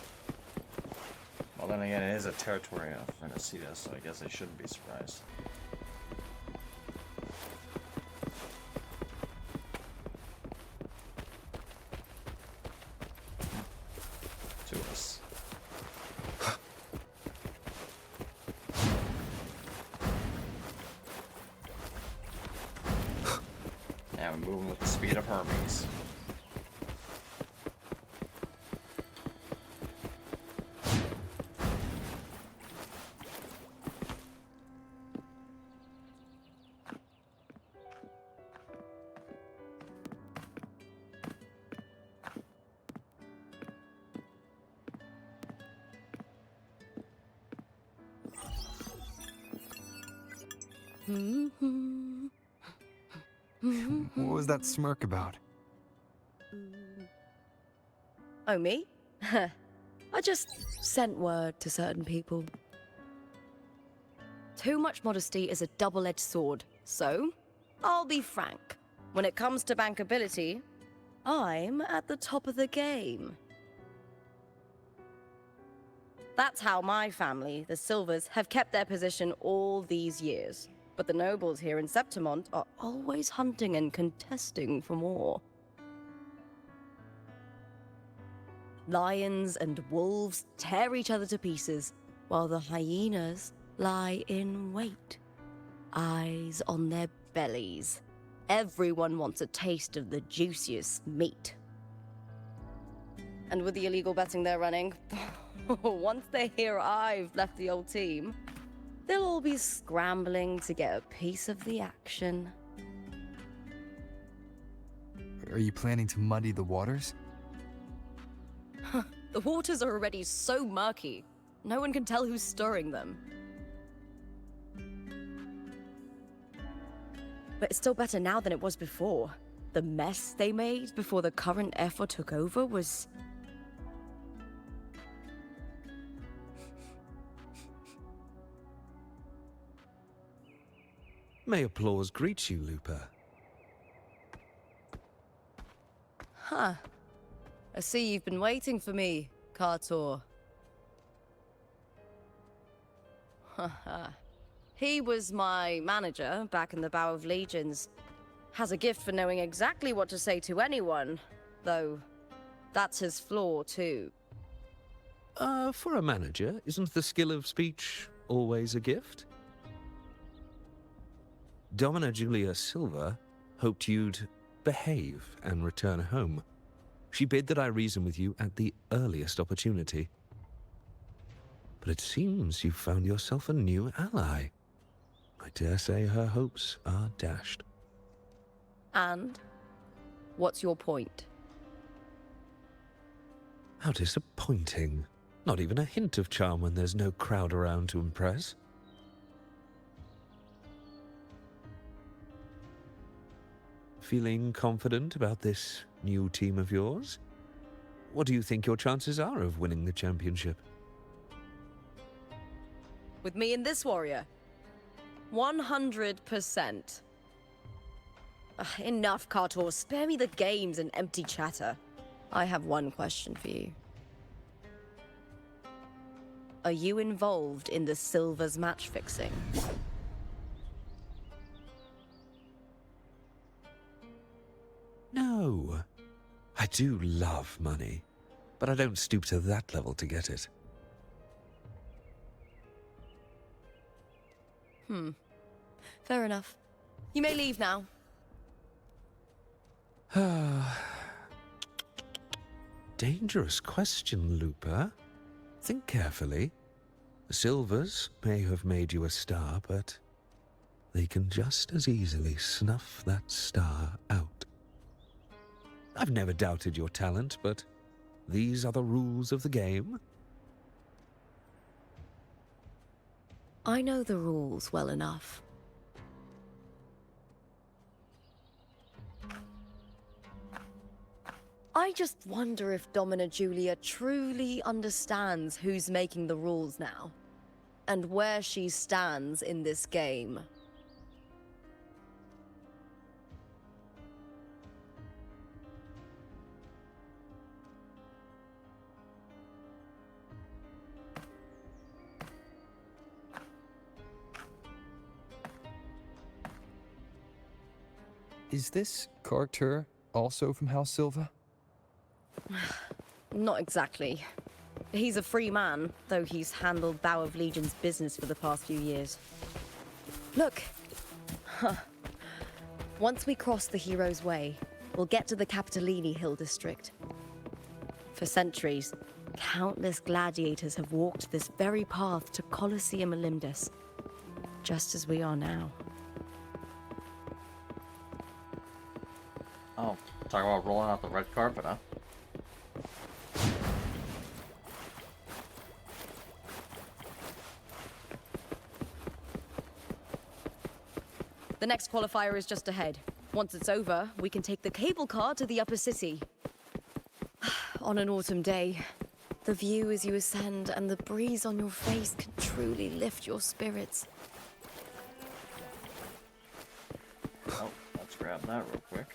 [SPEAKER 1] Well, then again, it is a territory of Renesita, so I guess I shouldn't be surprised. To us. Now we're moving with the speed of Hermes.
[SPEAKER 2] What was that smirk about?
[SPEAKER 9] Oh, me? I just sent word to certain people. Too much modesty is a double-edged sword, so I'll be frank. When it comes to bankability, I'm at the top of the game. That's how my family, the Silvers, have kept their position all these years. But the nobles here in Septimont are always hunting and contesting for more. Lions and wolves tear each other to pieces, while the hyenas lie in wait, eyes on their bellies. Everyone wants a taste of the juiciest meat. And with the illegal betting they're running, once they hear I've left the old team, they'll all be scrambling to get a piece of the action.
[SPEAKER 2] Are you planning to muddy the waters?
[SPEAKER 9] The waters are already so murky, no one can tell who's stirring them. But it's still better now than it was before. The mess they made before the current effort took over was...
[SPEAKER 14] May applause greet you, Looper.
[SPEAKER 9] Huh. I see you've been waiting for me, Kartor. Haha. He was my manager back in the Bow of Legions. Has a gift for knowing exactly what to say to anyone, though that's his flaw too.
[SPEAKER 14] For a manager, isn't the skill of speech always a gift? Domina Julia Silva hoped you'd behave and return home. She bid that I reason with you at the earliest opportunity. But it seems you've found yourself a new ally. I dare say her hopes are dashed.
[SPEAKER 9] And? What's your point?
[SPEAKER 14] How disappointing. Not even a hint of charm when there's no crowd around to impress. Feeling confident about this new team of yours? What do you think your chances are of winning the championship?
[SPEAKER 9] With me and this warrior? 100%. Enough, Kartor. Spare me the games and empty chatter. I have one question for you. Are you involved in the Silver's match fixing?
[SPEAKER 14] No. I do love money, but I don't stoop to that level to get it.
[SPEAKER 9] Fair enough. You may leave now.
[SPEAKER 14] Dangerous question, Looper. Think carefully. The Silvers may have made you a star, but they can just as easily snuff that star out. I've never doubted your talent, but these are the rules of the game.
[SPEAKER 11] I know the rules well enough. I just wonder if Domina Julia truly understands who's making the rules now, and where she stands in this game.
[SPEAKER 2] Is this Carter also from House Silva?
[SPEAKER 11] Not exactly. He's a free man, though he's handled Bow of Legion's business for the past few years. Look! Huh. Once we cross the Hero's Way, we'll get to the Capitolini Hill district. For centuries, countless gladiators have walked this very path to Colosseum Olympus, just as we are now.
[SPEAKER 1] Oh, talk about rolling out the red carpet, huh?
[SPEAKER 11] The next qualifier is just ahead. Once it's over, we can take the cable car to the upper city. On an autumn day, the view as you ascend and the breeze on your face can truly lift your spirits.
[SPEAKER 1] Oh, let's grab that real quick.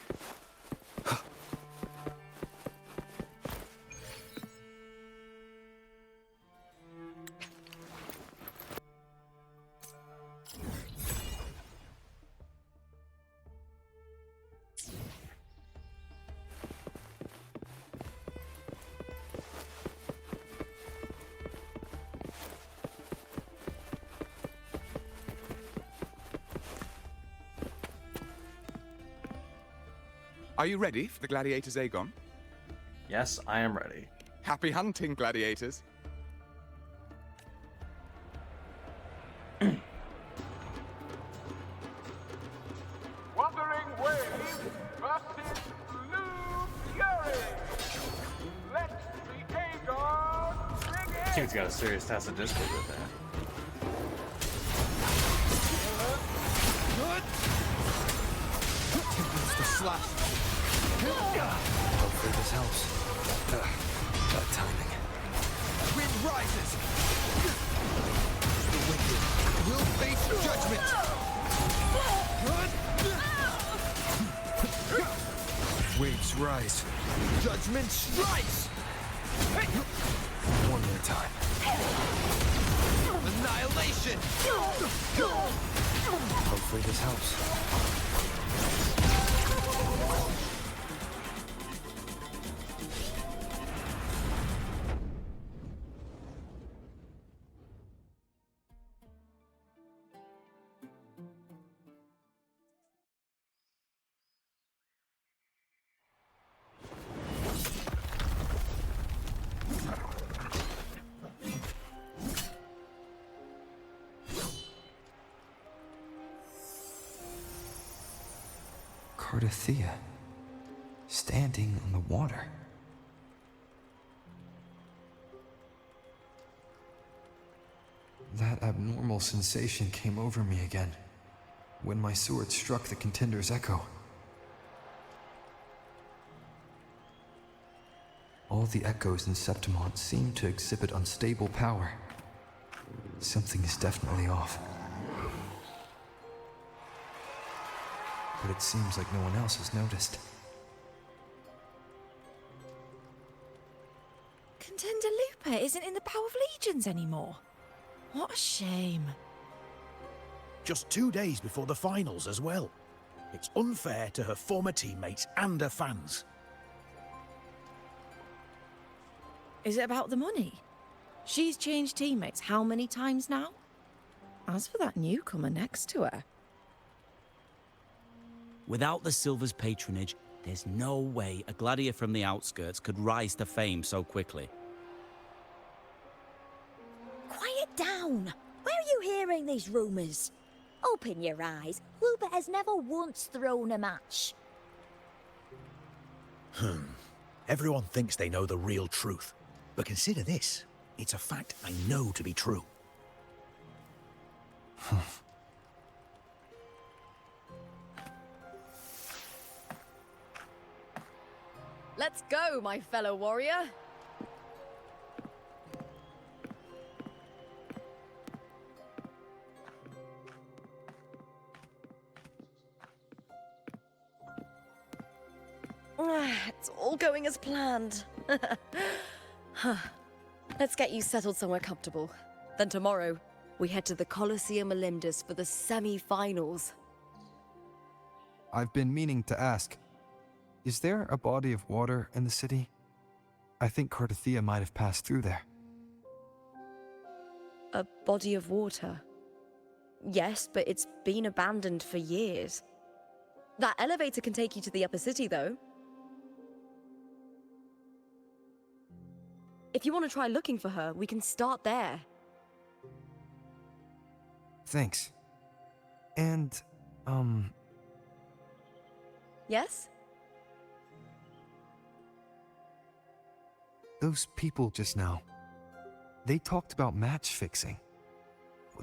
[SPEAKER 15] Are you ready for the gladiators, Aegon?
[SPEAKER 1] Yes, I am ready.
[SPEAKER 15] Happy hunting, gladiators.
[SPEAKER 16] Wuthering Waves versus Wuthering. Let the Aegon begin.
[SPEAKER 1] Dude's got a serious task of discord with that.
[SPEAKER 2] The slash. Hopefully this helps. Bad timing. Wind rises. The wicked will face judgment. Waves rise. Judgment strikes. One more time. Annihilation. Hopefully this helps. Cardothea, standing on the water. That abnormal sensation came over me again, when my sword struck the contender's echo. All the echoes in Septimont seem to exhibit unstable power. Something is definitely off. But it seems like no one else has noticed.
[SPEAKER 6] Contender Lupa isn't in the Bow of Legions anymore. What a shame.
[SPEAKER 8] Just 2 days before the finals as well. It's unfair to her former teammates and her fans.
[SPEAKER 6] Is it about the money? She's changed teammates how many times now? As for that newcomer next to her...
[SPEAKER 10] Without the Silver's patronage, There's no way a gladiator from the outskirts could rise to fame so quickly.
[SPEAKER 17] Quiet down! Where are you hearing these rumours? Open your eyes. Wilbur has never once thrown a match.
[SPEAKER 8] Everyone thinks they know the real truth. But consider this. It's a fact I know to be true.
[SPEAKER 11] Let's go, my fellow warrior. It's all going as planned. Let's get you settled somewhere comfortable. Then tomorrow, we head to the Colosseum Olympus for the semi-finals.
[SPEAKER 2] I've been meaning to ask, is there a body of water in the city? I think Cardathia might have passed through there.
[SPEAKER 11] A body of water? Yes, but it's been abandoned for years. That elevator can take you to the upper city, though. If you want to try looking for her, we can start there.
[SPEAKER 2] Thanks. And,
[SPEAKER 11] Yes?
[SPEAKER 2] those people just now, they talked about match fixing.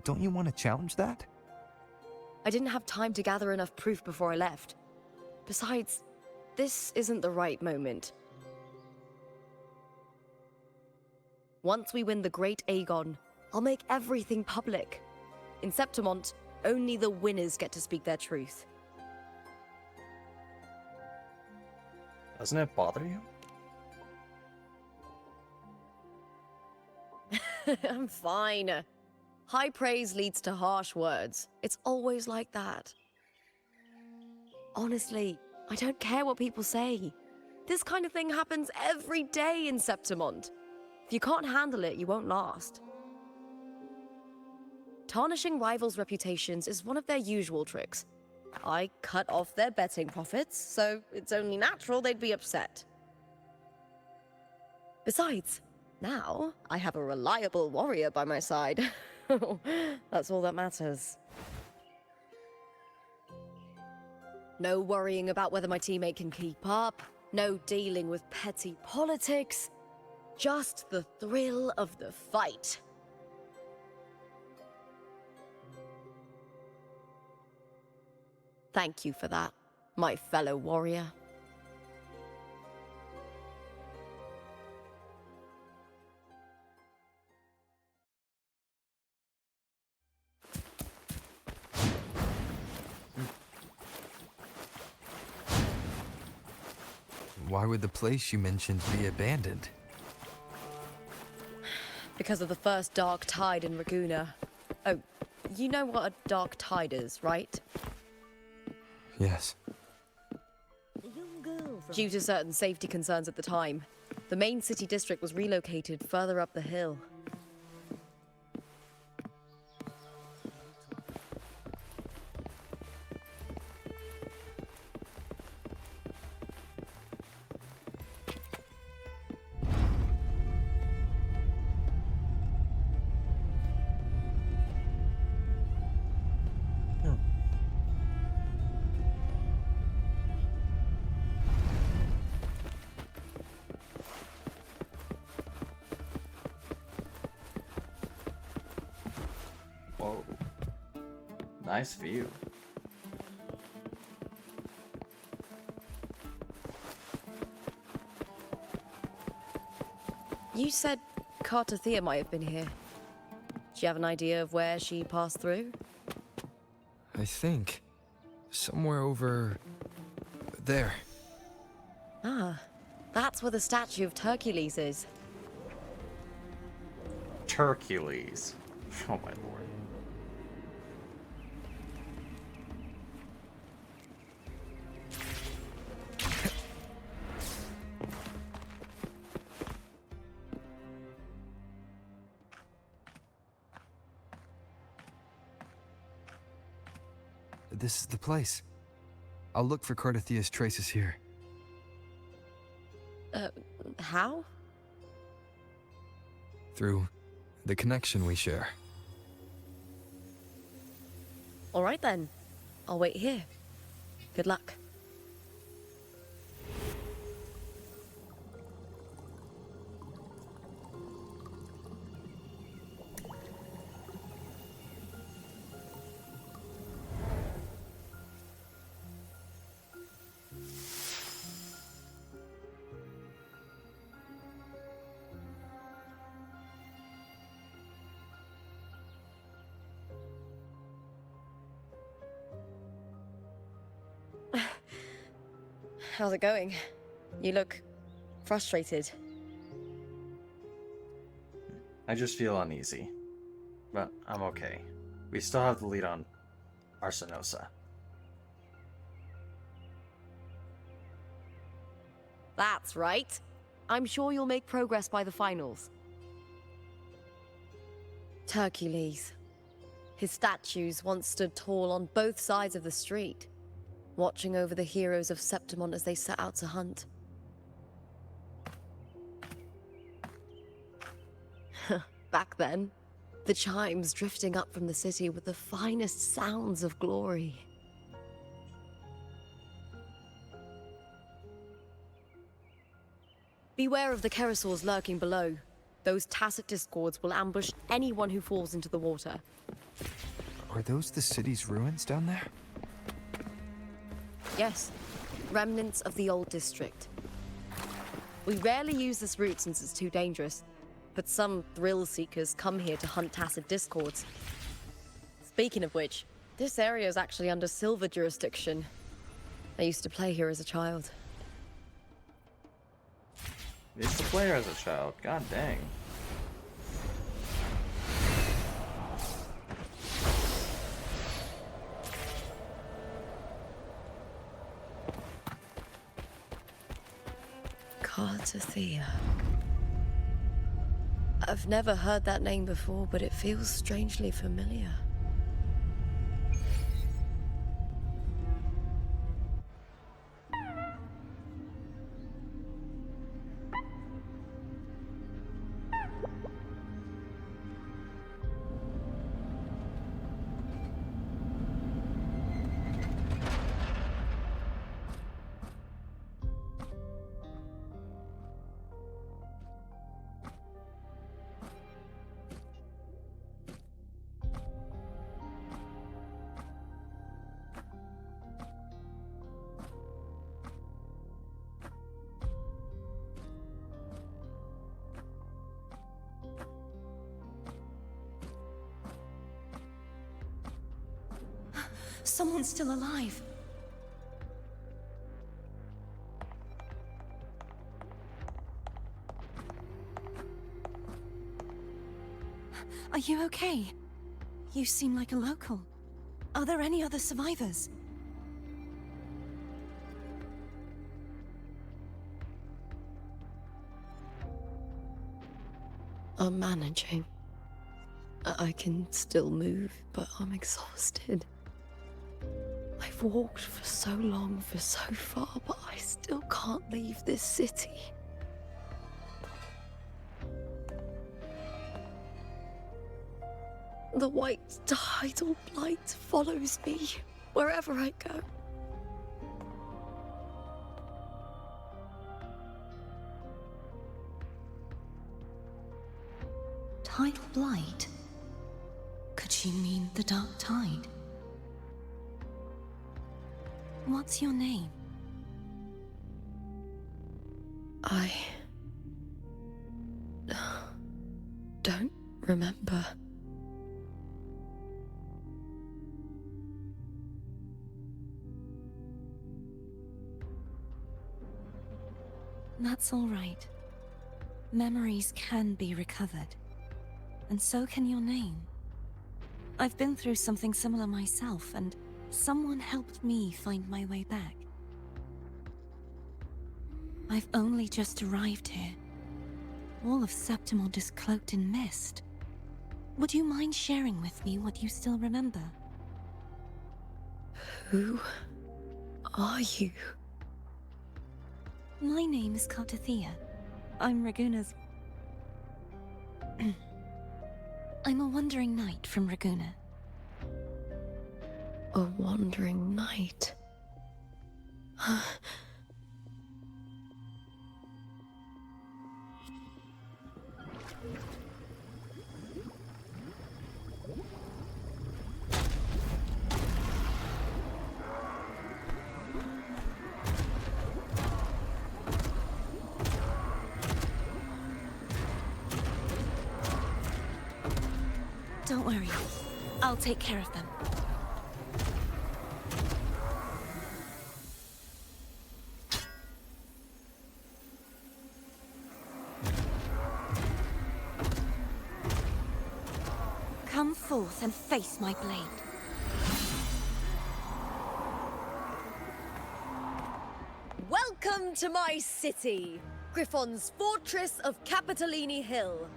[SPEAKER 2] Don't you want to challenge that?
[SPEAKER 11] I didn't have time to gather enough proof before I left. Besides, this isn't the right moment. Once we win the Great Aegon, I'll make everything public. In Septimont, only the winners get to speak their truth.
[SPEAKER 1] Doesn't it bother you?
[SPEAKER 11] I'm fine. High praise leads to harsh words. It's always like that. Honestly, I don't care what people say. This kind of thing happens every day in Septimont. If you can't handle it, you won't last. Tarnishing rivals' reputations is one of their usual tricks. I cut off their betting profits, so it's only natural they'd be upset. Besides, now I have a reliable warrior by my side. That's all that matters. No worrying about whether my teammate can keep up, no dealing with petty politics, just the thrill of the fight. Thank you for that, my fellow warrior.
[SPEAKER 2] Why would the place you mentioned be abandoned?
[SPEAKER 11] Because of the first dark tide in Raguna. Oh, you know what a dark tide is, right?
[SPEAKER 2] Yes.
[SPEAKER 11] Due to certain safety concerns at the time, the main city district was relocated further up the hill.
[SPEAKER 1] Whoa. Nice view.
[SPEAKER 11] You said Cardathia might have been here. Do you have an idea of where she passed through?
[SPEAKER 2] I think. Somewhere over... there.
[SPEAKER 11] Ah, that's where the statue of Hercules is.
[SPEAKER 1] Hercules. Oh my lord.
[SPEAKER 2] This is the place. I'll look for Cardathia's traces here.
[SPEAKER 11] How?
[SPEAKER 2] Through the connection we share.
[SPEAKER 11] All right then. I'll wait here. Good luck. How's it going? You look frustrated.
[SPEAKER 1] I just feel uneasy. But I'm okay. We still have the lead on Arsenosa.
[SPEAKER 11] That's right. I'm sure you'll make progress by the finals. Hercules. His statues once stood tall on both sides of the street, watching over the heroes of Septimont as they set out to hunt. Back then, the chimes drifting up from the city were the finest sounds of glory. Beware of the Kerosaurs lurking below. Those tacit discords will ambush anyone who falls into the water.
[SPEAKER 2] Are those the city's ruins down there?
[SPEAKER 11] Yes, remnants of the old district. We rarely use this route since it's too dangerous, but some thrill-seekers come here to hunt tacit discords. Speaking of which, this area is actually under Silver jurisdiction. I used to play here as a child.
[SPEAKER 1] I used to play her as a child. God dang.
[SPEAKER 11] Cartathea. I've never heard that name before, but it feels strangely familiar.
[SPEAKER 18] Someone's still alive. Are you okay? You seem like a local. Are there any other survivors?
[SPEAKER 11] I'm managing. I can still move, but I'm exhausted. I've walked for so long, for so far, but I still can't leave this city. The white tidal blight follows me wherever I go.
[SPEAKER 18] Tidal blight? Could she mean the dark tide? What's your name?
[SPEAKER 11] I don't remember.
[SPEAKER 18] That's all right. Memories can be recovered. And so can your name. I've been through something similar myself, and someone helped me find my way back. I've only just arrived here. All of Septimont is cloaked in mist. Would you mind sharing with me what you still remember?
[SPEAKER 11] Who are you?
[SPEAKER 18] My name is Cartathea. I'm Raguna's... I'm a wandering knight from Raguna.
[SPEAKER 11] A wandering knight.
[SPEAKER 18] Don't worry. I'll take care of them. Come forth and face my blade.
[SPEAKER 11] Welcome to my city, Griffon's fortress of Capitolini Hill.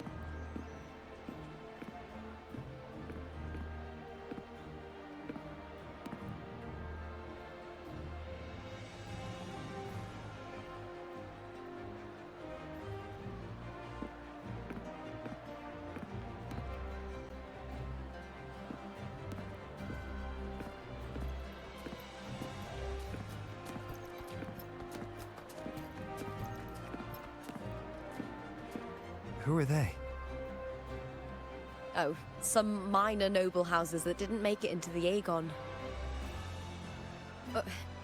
[SPEAKER 2] Who are they?
[SPEAKER 11] Oh, some minor noble houses that didn't make it into the Aegon.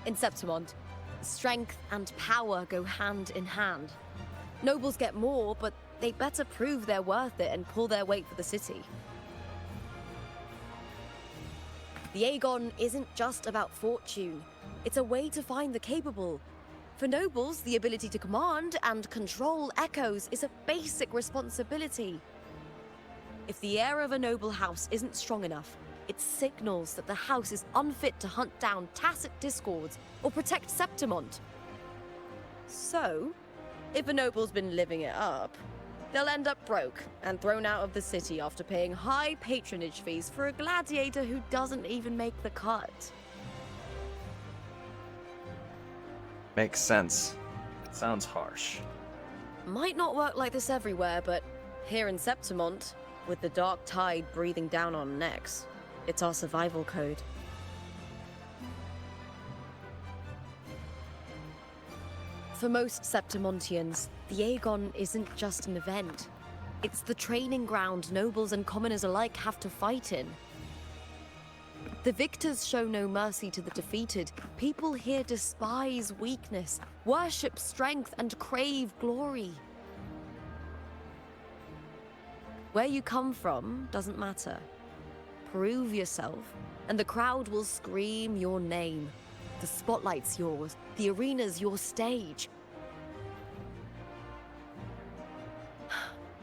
[SPEAKER 11] In Septimont, strength and power go hand in hand. Nobles get more, but they better prove they're worth it and pull their weight for the city. The Aegon isn't just about fortune. It's a way to find the capable. For nobles, the ability to command and control echoes is a basic responsibility. If the heir of a noble house isn't strong enough, it signals that the house is unfit to hunt down tacit discords or protect Septimont. So, if a noble's been living it up, they'll end up broke and thrown out of the city after paying high patronage fees for a gladiator who doesn't even make the cut.
[SPEAKER 1] Makes sense. Sounds harsh.
[SPEAKER 11] Might not work like this everywhere, but here in Septimont, with the dark tide breathing down on necks, it's our survival code. For most Septimontians, the Aegon isn't just an event. It's the training ground nobles and commoners alike have to fight in. The victors show no mercy to the defeated. People here despise weakness, worship strength, and crave glory. Where you come from doesn't matter. Prove yourself, and the crowd will scream your name. The spotlight's yours, the arena's your stage.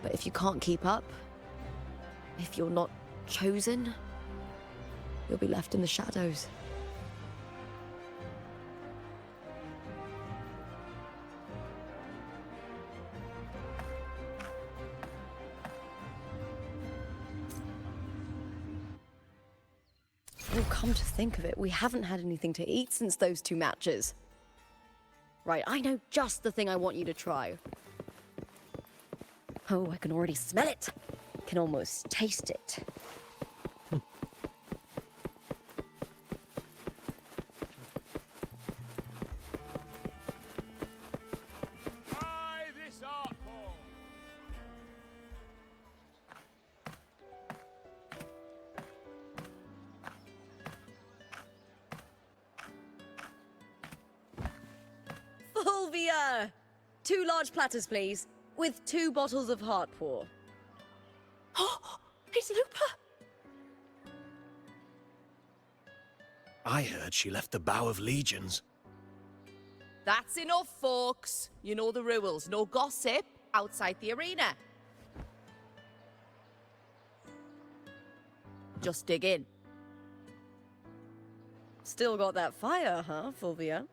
[SPEAKER 11] But if you can't keep up, if you're not chosen, you'll be left in the shadows. Well, come to think of it, we haven't had anything to eat since those 2 matches. Right, I know just the thing I want you to try. Oh, I can already smell it. Can almost taste it. Fulvia! 2 large platters, please, with 2 bottles of Heartpour.
[SPEAKER 6] Oh, it's Lupa!
[SPEAKER 7] I heard she left the Bow of Legions.
[SPEAKER 19] That's enough, folks. You know the rules. No gossip outside the arena. Just dig in.
[SPEAKER 11] Still got that fire, huh, Fulvia?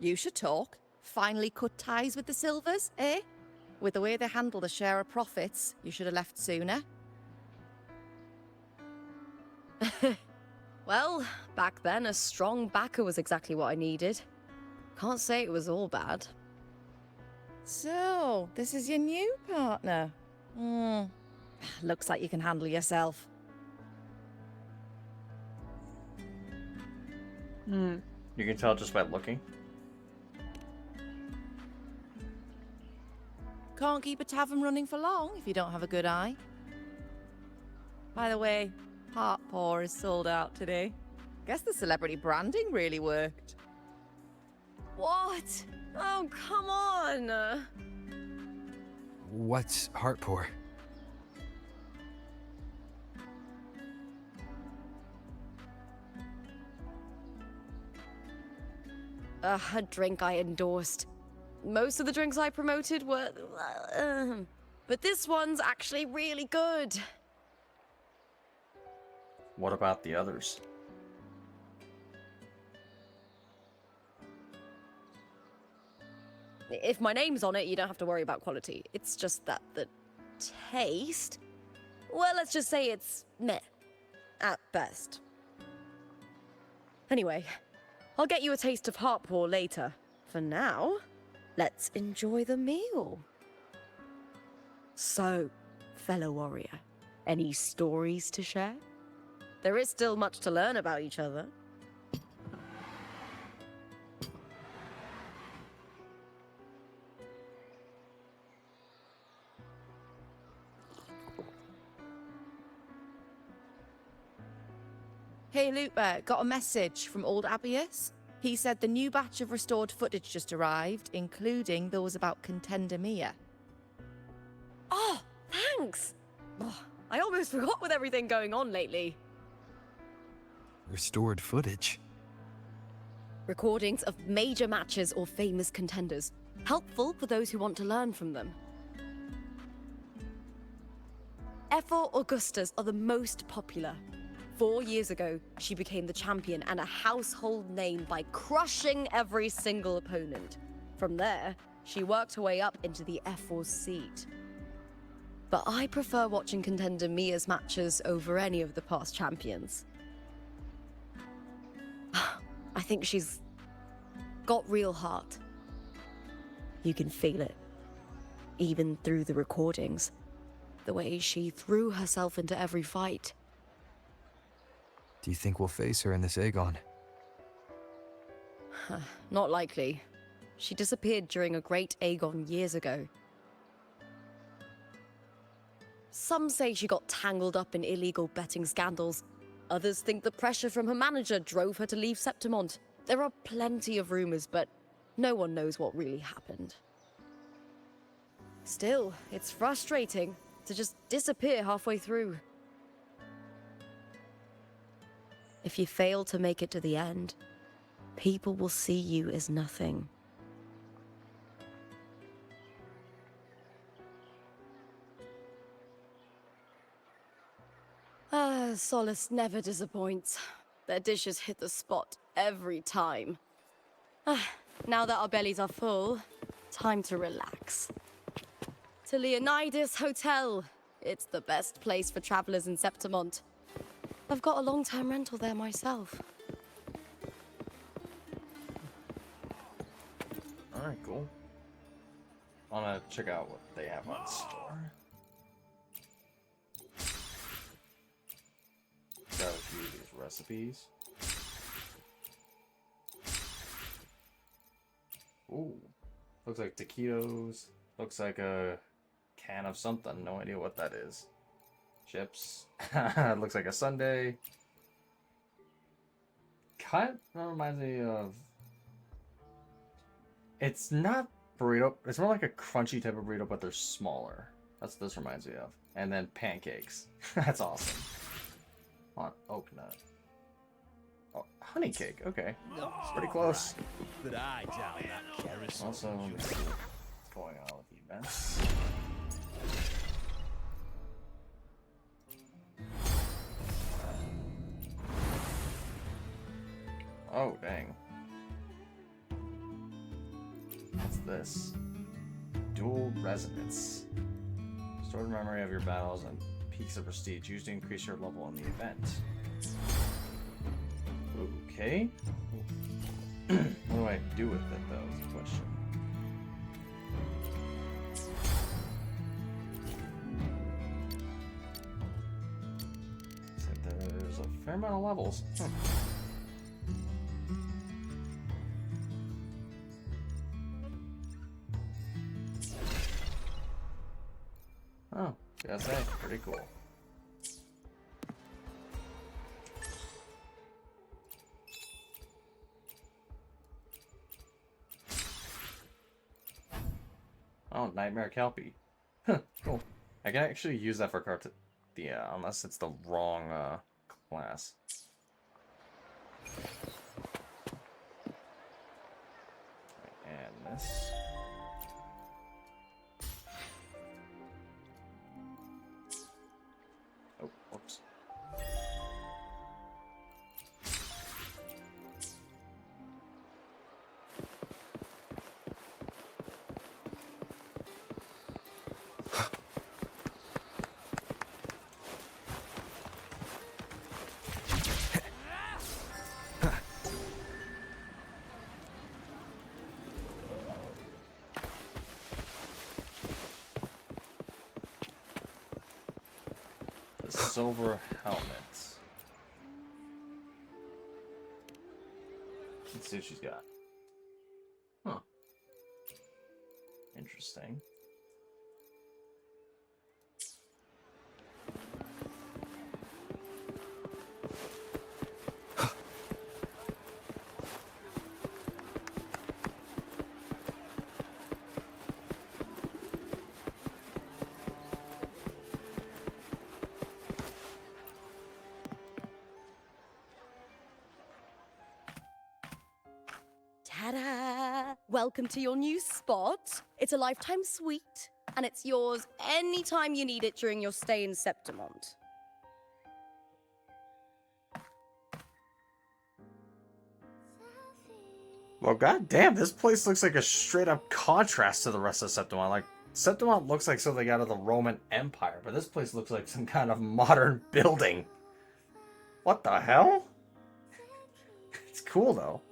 [SPEAKER 19] You should talk. Finally cut ties with the Silvers, eh? With the way they handle the share of profits, you should have left sooner.
[SPEAKER 11] Well, back then, a strong backer was exactly what I needed. Can't say it was all bad.
[SPEAKER 19] So, this is your new partner. Looks like you can handle yourself.
[SPEAKER 1] You can tell just by looking.
[SPEAKER 19] Can't keep a tavern running for long if you don't have a good eye. By the way, Heart Paw is sold out today. Guess the celebrity branding really worked.
[SPEAKER 11] What? Oh, come on!
[SPEAKER 2] What's Heartpour?
[SPEAKER 11] A drink I endorsed. Most of the drinks I promoted were... but this one's actually really good.
[SPEAKER 1] What about the others?
[SPEAKER 11] If my name's on it, you don't have to worry about quality. It's just that the taste... Well, let's just say it's meh. At best. Anyway, I'll get you a taste of Heartpaw later. For now, let's enjoy the meal. So, fellow warrior, any stories to share? There is still much to learn about each other.
[SPEAKER 19] Hey Lupa, got a message from old Amiss. He said the new batch of restored footage just arrived, including those about Contender Mia.
[SPEAKER 11] Oh, thanks! Oh, I almost forgot with everything going on lately.
[SPEAKER 2] Restored footage.
[SPEAKER 11] Recordings of major matches or famous contenders. Helpful for those who want to learn from them. F4 Augustas are the most popular. 4 years ago, she became the champion and a household name by crushing every single opponent. From there, she worked her way up into the F4 seat. But I prefer watching Contender Mia's matches over any of the past champions. I think she's got real heart. You can feel it, even through the recordings. The way she threw herself into every fight.
[SPEAKER 2] Do you think we'll face her in this Aegon?
[SPEAKER 11] Not likely. She disappeared during a great Aegon years ago. Some say she got tangled up in illegal betting scandals. Others think the pressure from her manager drove her to leave Septimont. There are plenty of rumors, but no one knows what really happened. Still, it's frustrating to just disappear halfway through. If you fail to make it to the end, people will see you as nothing. Solace never disappoints. Their dishes hit the spot every time. Now that our bellies are full, time to relax. To Leonidas Hotel. It's the best place for travelers in Septimont. I've got a long-term rental there myself.
[SPEAKER 1] Alright, cool. I wanna check out what they have on store. Got a few of these recipes. Ooh. Looks like taquitos. Looks like a can of something. No idea what that is. Chips. Looks like a sundae. Kind of reminds me of... It's not burrito. It's more like a crunchy type of burrito, but they're smaller. That's what this reminds me of. And then pancakes. That's awesome. On oak nut. Oh, honey cake. Okay. It's pretty close.
[SPEAKER 8] But I doubt that carousel.
[SPEAKER 1] Also, let me see what's going on with events. Oh, dang. What's this? Dual resonance. Store the memory of your battles and peaks of prestige used to increase your level in the event. Okay. What do I do with it, though, is the question. So there's a fair amount of levels. Oh, gotta say, pretty cool. Oh, Nightmare Kelpie. Cool. I can actually use that for yeah, unless it's the wrong class. And this. Oh, whoops. Silver helmets. Let's see what she's got. Huh. Interesting.
[SPEAKER 9] Ta-da! Welcome to your new spot. It's a lifetime suite, and it's yours anytime you need it during your stay in Septimont.
[SPEAKER 1] Well, goddamn, this place looks like a straight-up contrast to the rest of Septimont. Like, Septimont looks like something out of the Roman Empire, but this place looks like some kind of modern building. What the hell? It's cool, though.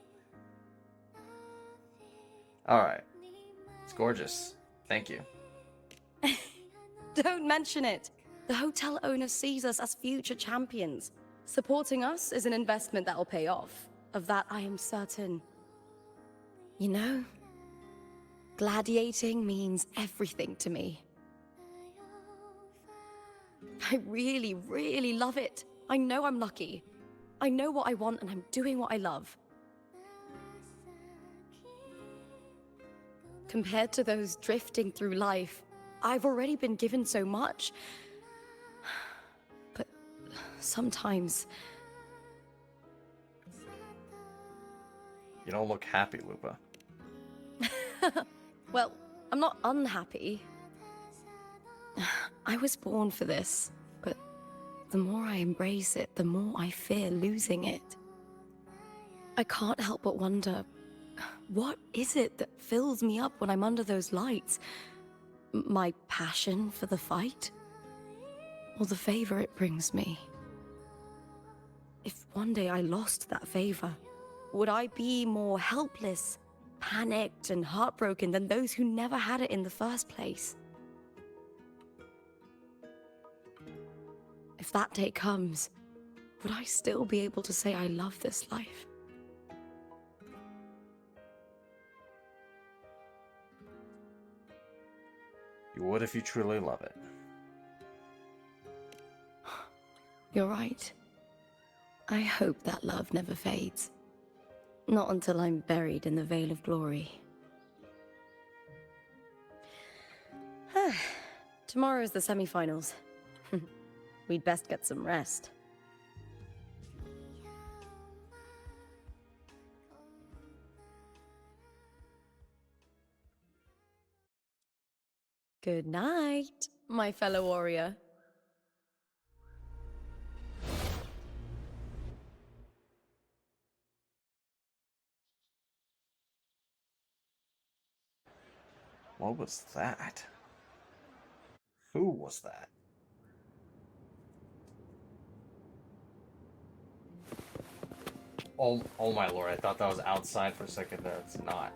[SPEAKER 1] Alright. It's gorgeous. Thank you.
[SPEAKER 9] Don't mention it. The hotel owner sees us as future champions. Supporting us is an investment that'll pay off. Of that, I am certain. You know, gladiating means everything to me. I really, really love it. I know I'm lucky. I know what I want and I'm doing what I love. Compared to those drifting through life, I've already been given so much. But sometimes...
[SPEAKER 1] You don't look happy, Lupa.
[SPEAKER 9] Well, I'm not unhappy. I was born for this, but the more I embrace it, the more I fear losing it. I can't help but wonder, what is it that fills me up when I'm under those lights? My passion for the fight? Or the favor it brings me? If one day I lost that favor, would I be more helpless, panicked, and heartbroken than those who never had it in the first place? If that day comes, would I still be able to say I love this life?
[SPEAKER 1] You would if you truly love it.
[SPEAKER 9] You're right. I hope that love never fades. Not until I'm buried in the veil of glory. Tomorrow is the semi-finals. We'd best get some rest. Good night, my fellow warrior.
[SPEAKER 1] What was that? Who was that? Oh my lord, I thought that was outside for a second. That's not.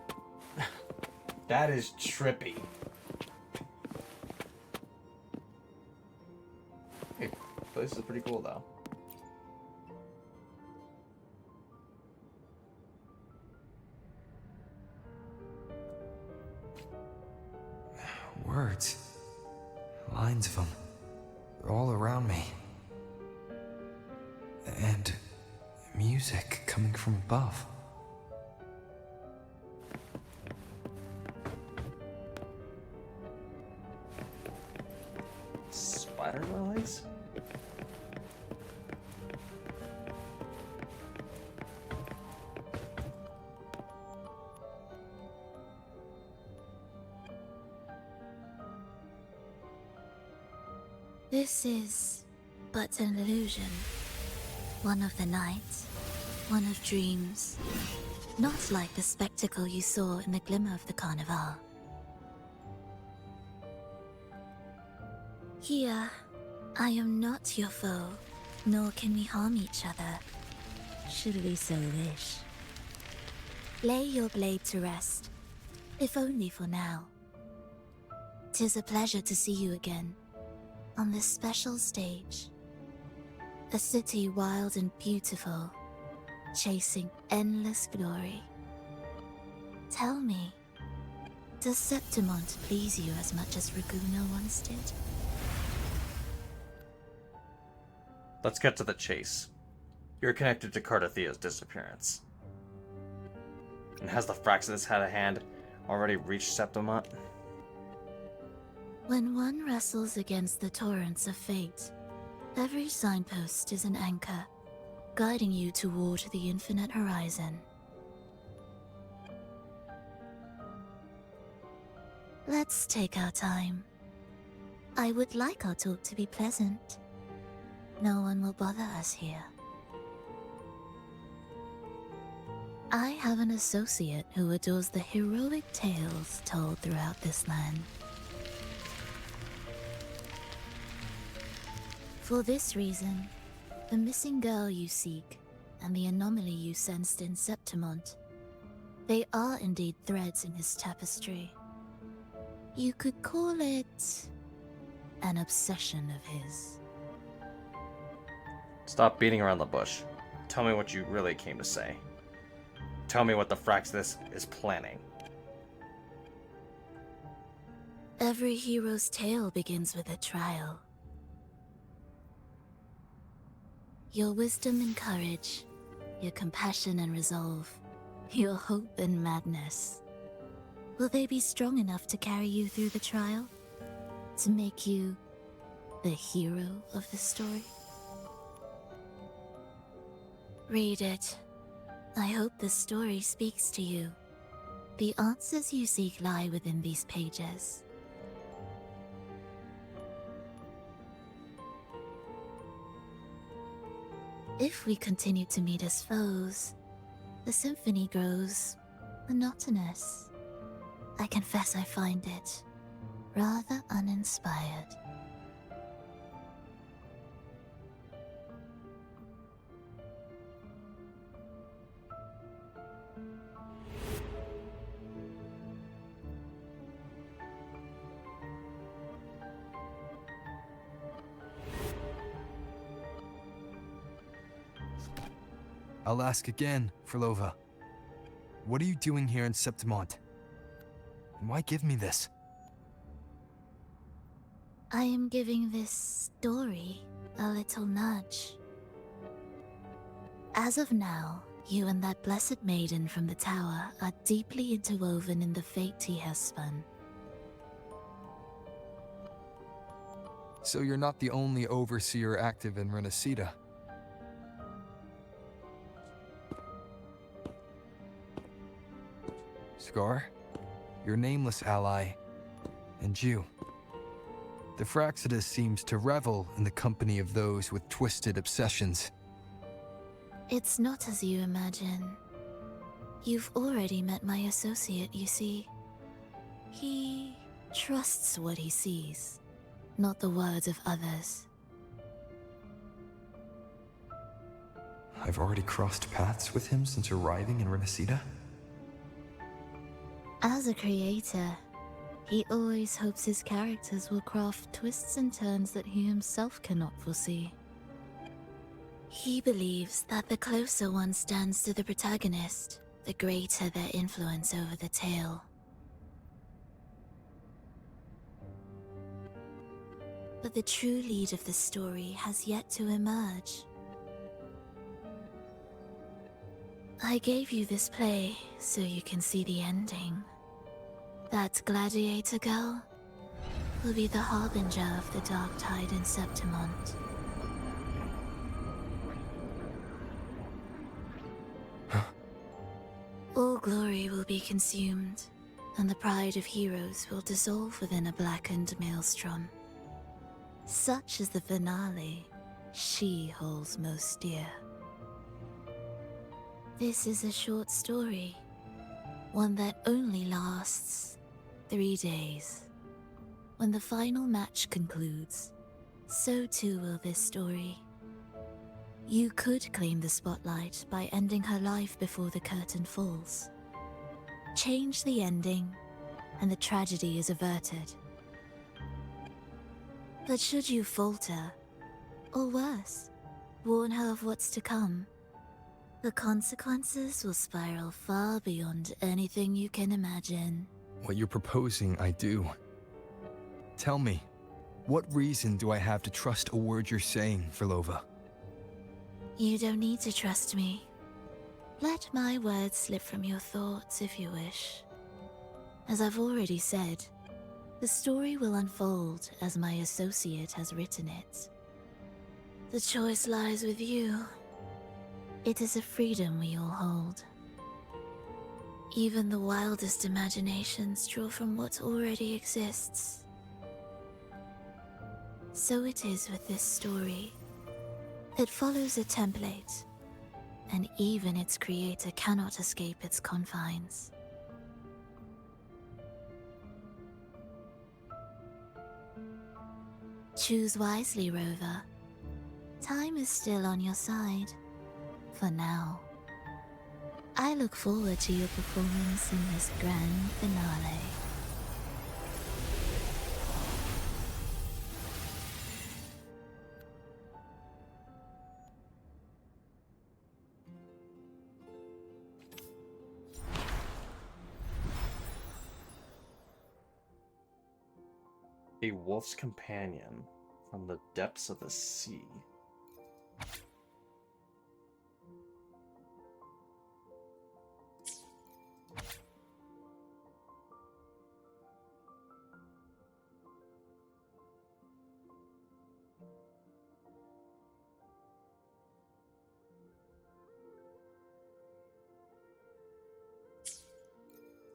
[SPEAKER 1] That is trippy. Hey, place is pretty cool though.
[SPEAKER 2] Words. Lines of them. They're all around me. And music coming from above.
[SPEAKER 1] Spider lilies?
[SPEAKER 20] This is but an illusion. One of the nights, one of dreams. Not like the spectacle you saw in the glimmer of the carnival. Here, I am not your foe, nor can we harm each other, should we so wish. Lay your blade to rest, if only for now. 'Tis a pleasure to see you again, on this special stage. A city wild and beautiful, chasing endless glory. Tell me, does Septimont please you as much as Raguna once did?
[SPEAKER 1] Let's get to the chase. You're connected to Cardathia's disappearance. And has the Fraxidus had a hand already reached Septimont?
[SPEAKER 20] When one wrestles against the torrents of fate, every signpost is an anchor, guiding you toward the infinite horizon. Let's take our time. I would like our talk to be pleasant. No one will bother us here. I have an associate who adores the heroic tales told throughout this land. For this reason, the missing girl you seek and the anomaly you sensed in Septimont, they are indeed threads in his tapestry. You could call it an obsession of his.
[SPEAKER 1] Stop beating around the bush. Tell me what you really came to say. Tell me what the Fraxidus is planning.
[SPEAKER 20] Every hero's tale begins with a trial. Your wisdom and courage, your compassion and resolve, your hope and madness. Will they be strong enough to carry you through the trial? To make you the hero of the story? Read it. I hope the story speaks to you. The answers you seek lie within these pages. If we continue to meet as foes, the symphony grows monotonous. I confess I find it rather uninspired.
[SPEAKER 2] I'll ask again, Frolova. What are you doing here in Septimont? And why give me this?
[SPEAKER 20] I am giving this story a little nudge. As of now, you and that blessed maiden from the tower are deeply interwoven in the fate he has spun.
[SPEAKER 2] So you're not the only overseer active in Renacita. Scar, your nameless ally, and you. The Fraxidus seems to revel in the company of those with twisted obsessions.
[SPEAKER 20] It's not as you imagine. You've already met my associate, you see. He trusts what he sees, not the words of others.
[SPEAKER 2] I've already crossed paths with him since arriving in Renacita?
[SPEAKER 20] As a creator, he always hopes his characters will craft twists and turns that he himself cannot foresee. He believes that the closer one stands to the protagonist, the greater their influence over the tale. But the true lead of the story has yet to emerge. I gave you this play so you can see the ending. That gladiator girl will be the harbinger of the dark tide in Septimont. All glory will be consumed, and the pride of heroes will dissolve within a blackened maelstrom. Such is the finale she holds most dear. This is a short story, one that only lasts 3 days. When the final match concludes, so too will this story. You could claim the spotlight by ending her life before the curtain falls. Change the ending, and the tragedy is averted. But should you falter, or worse, warn her of what's to come, the consequences will spiral far beyond anything you can imagine.
[SPEAKER 2] What you're proposing, I do. Tell me, what reason do I have to trust a word you're saying, Filova?
[SPEAKER 20] You don't need to trust me. Let my words slip from your thoughts if you wish. As I've already said, the story will unfold as my associate has written it. The choice lies with you. It is a freedom we all hold. Even the wildest imaginations draw from what already exists. So it is with this story. It follows a template, and even its creator cannot escape its confines. Choose wisely, Rover. Time is still on your side. For now. I look forward to your performance in this grand finale.
[SPEAKER 1] A wolf's companion from the depths of the sea.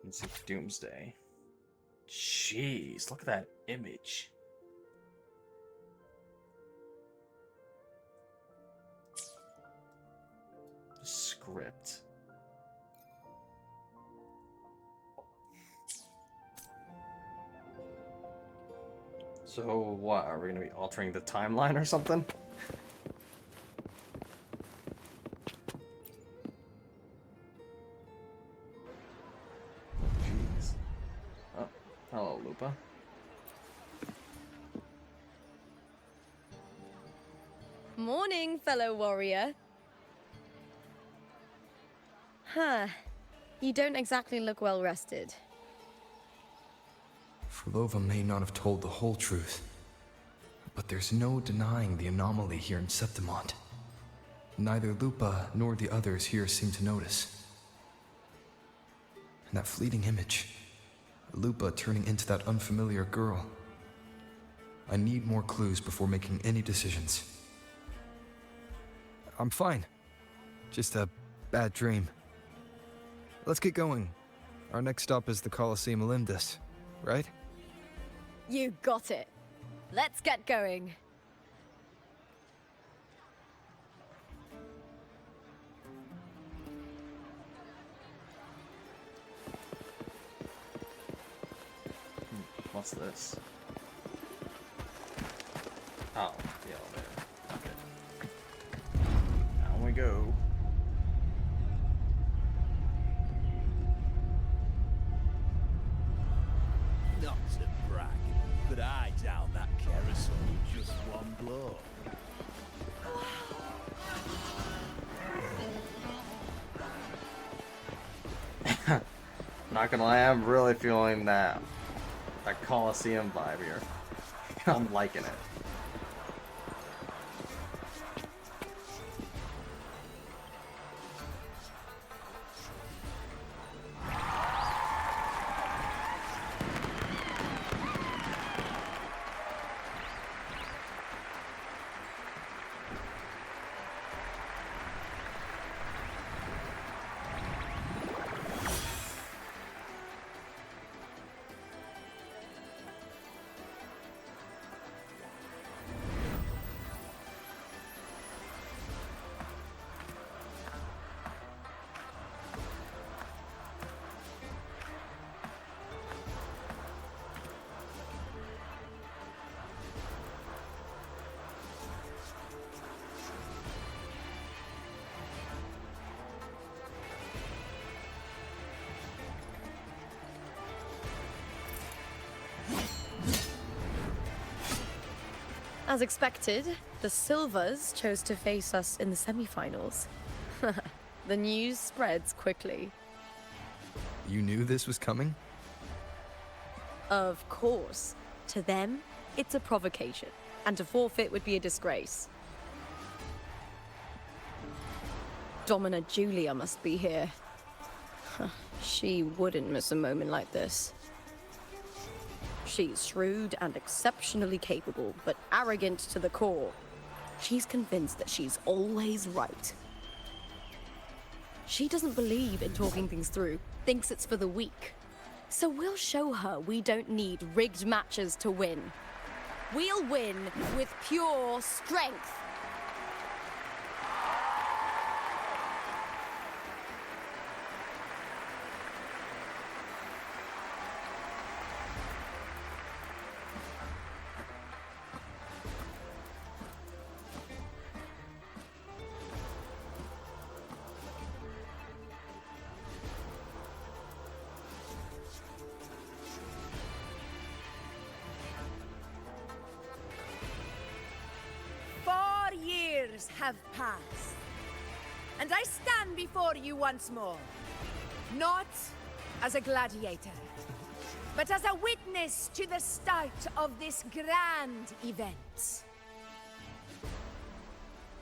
[SPEAKER 1] It's like Doomsday. Jeez, look at that image. Script. So what, are we gonna be altering the timeline or something? Jeez. Oh, hello, Lupa.
[SPEAKER 11] Morning, fellow warrior. Huh. You don't exactly look well rested.
[SPEAKER 2] Filova may not have told the whole truth, but there's no denying the anomaly here in Septimont. Neither Lupa nor the others here seem to notice. And that fleeting image, Lupa turning into that unfamiliar girl. I need more clues before making any decisions. I'm fine. Just a bad dream. Let's get going. Our next stop is the Colosseum Olympus, right?
[SPEAKER 11] You got it. Let's get going.
[SPEAKER 1] What's this? Oh, the elevator. Okay. Down we go.
[SPEAKER 8] Not to brag, but I down that carousel with just one blow.
[SPEAKER 1] Not gonna lie, I'm really feeling that Colosseum vibe here. I'm liking it.
[SPEAKER 11] As expected, the Silvers chose to face us in the semi-finals. The news spreads quickly.
[SPEAKER 2] You knew this was coming?
[SPEAKER 11] Of course. To them, it's a provocation, and to forfeit would be a disgrace. Domina Julia must be here. She wouldn't miss a moment like this. She's shrewd and exceptionally capable, but arrogant to the core. She's convinced that she's always right. She doesn't believe in talking things through, thinks it's for the weak. So we'll show her we don't need rigged matches to win. We'll win with pure strength.
[SPEAKER 21] Have passed, and I stand before you once more, not as a gladiator, but as a witness to the start of this grand event.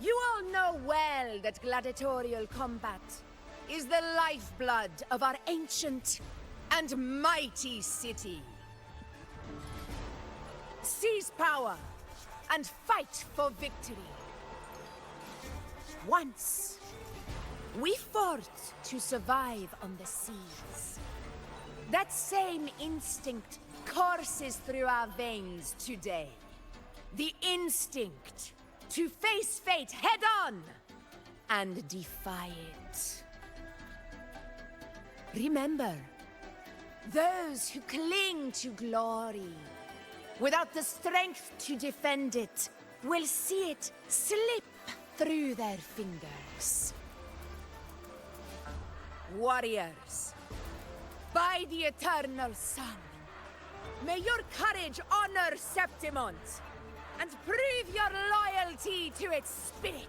[SPEAKER 21] You all know well that gladiatorial combat is the lifeblood of our ancient and mighty city. Seize power and fight for victory. Once, we fought to survive on the seas. That same instinct courses through our veins today. The instinct to face fate head-on and defy it. Remember, those who cling to glory without the strength to defend it will see it slip through their fingers. Warriors, by the eternal sun, may your courage honor Septimont and prove your loyalty to its spirit.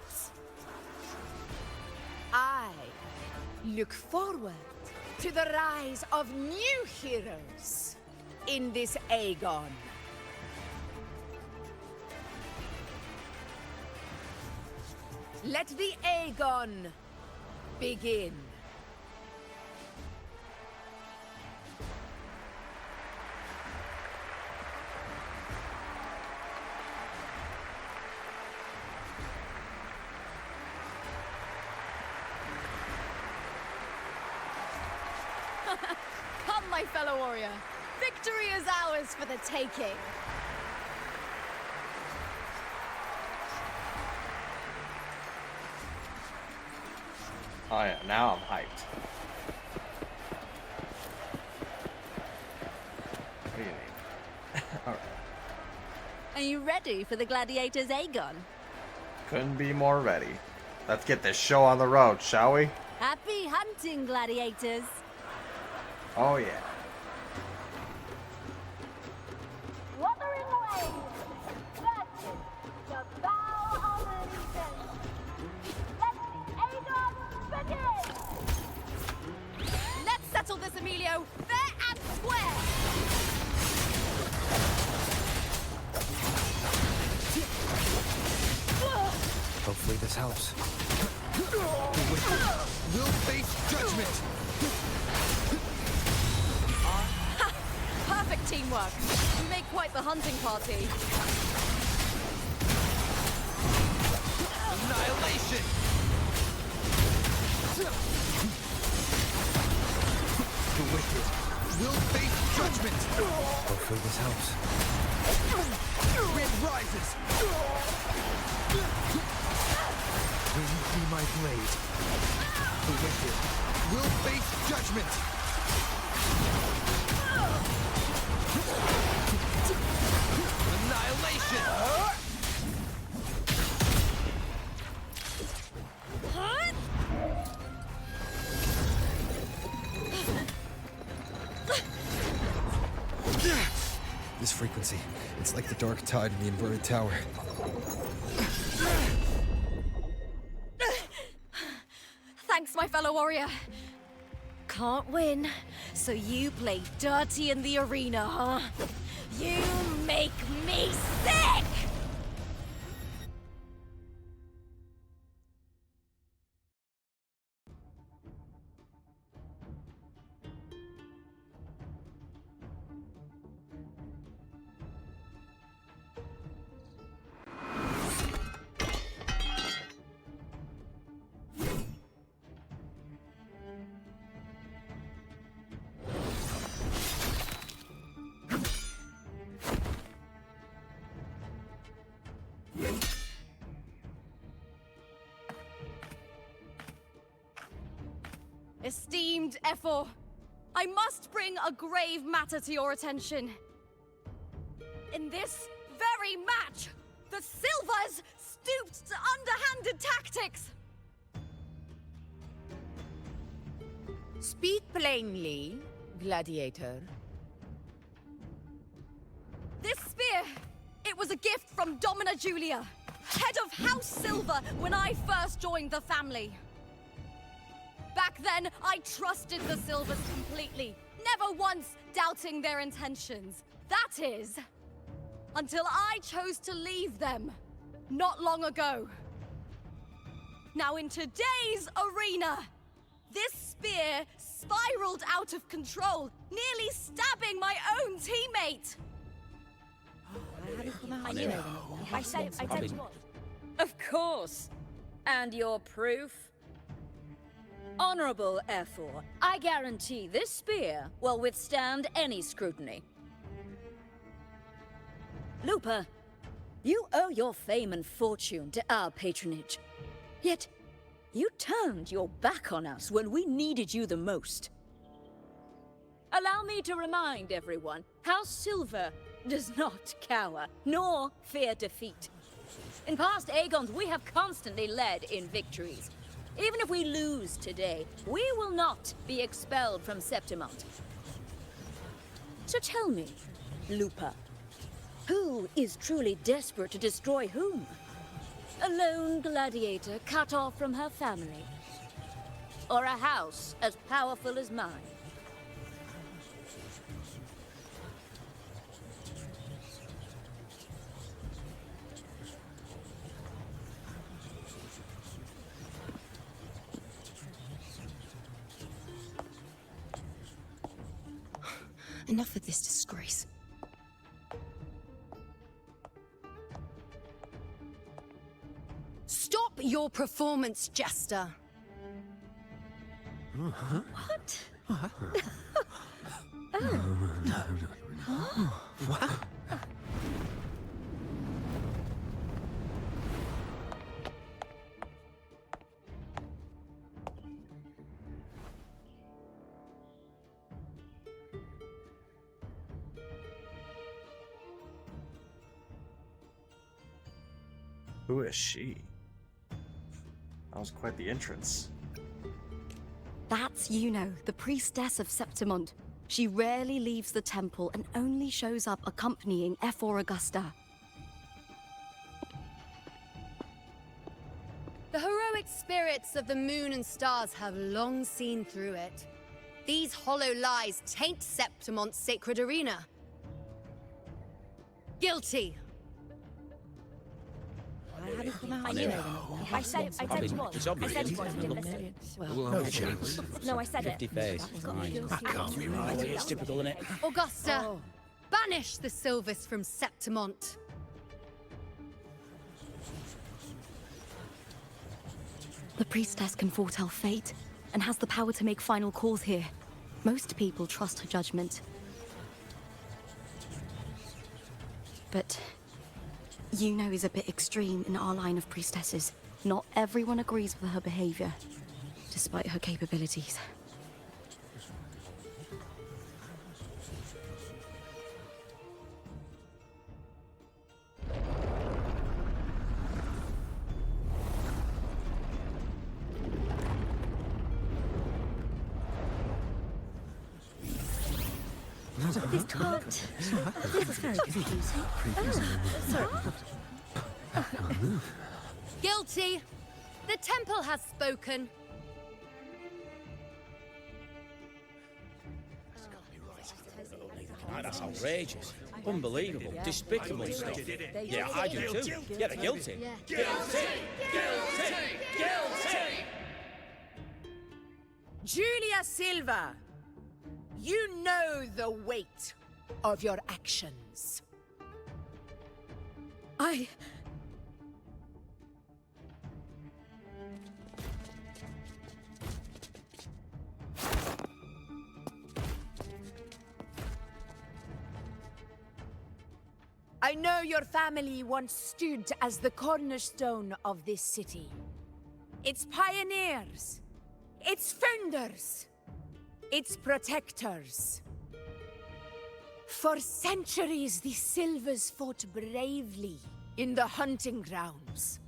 [SPEAKER 21] I look forward to the rise of new heroes in this Aegon. Let the Aegon begin.
[SPEAKER 11] Come, my fellow warrior. Victory is ours for the taking.
[SPEAKER 1] Oh yeah, now I'm hyped. What do you mean? Alright.
[SPEAKER 9] Are you ready for the gladiators, Aegon?
[SPEAKER 1] Couldn't be more ready. Let's get this show on the road, shall we?
[SPEAKER 9] Happy hunting, gladiators.
[SPEAKER 1] Oh yeah.
[SPEAKER 12] Wuthering versus the Bow of Legion. Let the Aegon begin!
[SPEAKER 9] Let's settle this, Emilio, fair and square.
[SPEAKER 2] Hopefully this helps. The wicked will face judgment!
[SPEAKER 9] Perfect teamwork. We make quite the hunting party.
[SPEAKER 2] Annihilation! The wicked will face judgment! Hopefully this helps. Wind rises! Wind be my blade. The wicked will face judgment! Annihilation! This frequency, it's like the dark tide in the inverted tower.
[SPEAKER 9] Thanks, my fellow warrior. Can't win, so you play dirty in the arena, huh? You make me sick! Esteemed Ephor, I must bring a grave matter to your attention. In this very match, the Silvers stooped to underhanded tactics.
[SPEAKER 19] Speak plainly, gladiator.
[SPEAKER 9] This spear, it was a gift from Domina Julia, head of House Silver when I first joined the family. Back then, I trusted the Silvers completely, never once doubting their intentions. That is, until I chose to leave them, not long ago. Now in today's arena, this spear spiraled out of control, nearly stabbing my own teammate.
[SPEAKER 19] I knew it.
[SPEAKER 9] I said it was.
[SPEAKER 4] Of course. And your proof? Honorable Ephor, I guarantee this spear will withstand any scrutiny. Lupa, you owe your fame and fortune to our patronage. Yet, you turned your back on us when we needed you the most. Allow me to remind everyone, House Silver does not cower, nor fear defeat. In past Aegons, we have constantly led in victories. Even if we lose today, we will not be expelled from Septimont. So tell me, Lupa, who is truly desperate to destroy whom? A lone gladiator cut off from her family? Or a house as powerful as mine?
[SPEAKER 11] Enough of this disgrace.
[SPEAKER 9] Stop your performance, Jester.
[SPEAKER 11] What?
[SPEAKER 2] What?
[SPEAKER 1] Who is she? That was quite the entrance.
[SPEAKER 9] That's Yuno, the priestess of Septimont. She rarely leaves the temple and only shows up accompanying F4 Augusta.
[SPEAKER 3] The heroic spirits of the moon and stars have long seen through it. These hollow lies taint Septimont's sacred arena. Guilty.
[SPEAKER 6] I hadn't come out
[SPEAKER 10] I
[SPEAKER 6] anyway.
[SPEAKER 10] know.
[SPEAKER 6] I said it once.
[SPEAKER 10] It's obvious.
[SPEAKER 6] I said it once. You didn't listen.
[SPEAKER 10] Well, no chance.
[SPEAKER 3] No, I said it.
[SPEAKER 10] 50 face. That can't be right. It's typical, isn't it?
[SPEAKER 3] Augusta, banish the Silvers from Septimont.
[SPEAKER 9] The priestess can foretell fate and has the power to make final calls here. Most people trust her judgment. But Yuno is a bit extreme in our line of priestesses. Not everyone agrees with her behavior, despite her capabilities.
[SPEAKER 3] This can't. This is very confusing. Sorry. Guilty. The temple has spoken.
[SPEAKER 10] That's outrageous. Unbelievable. Despicable stuff. Yeah, I do too. Yeah, they're guilty.
[SPEAKER 3] Guilty! Guilty!
[SPEAKER 7] Julia Silva, you know the weight of your actions. I know your family once stood as the cornerstone of this city. Its pioneers, its founders, its protectors. For centuries, the Silvers fought bravely in the hunting grounds,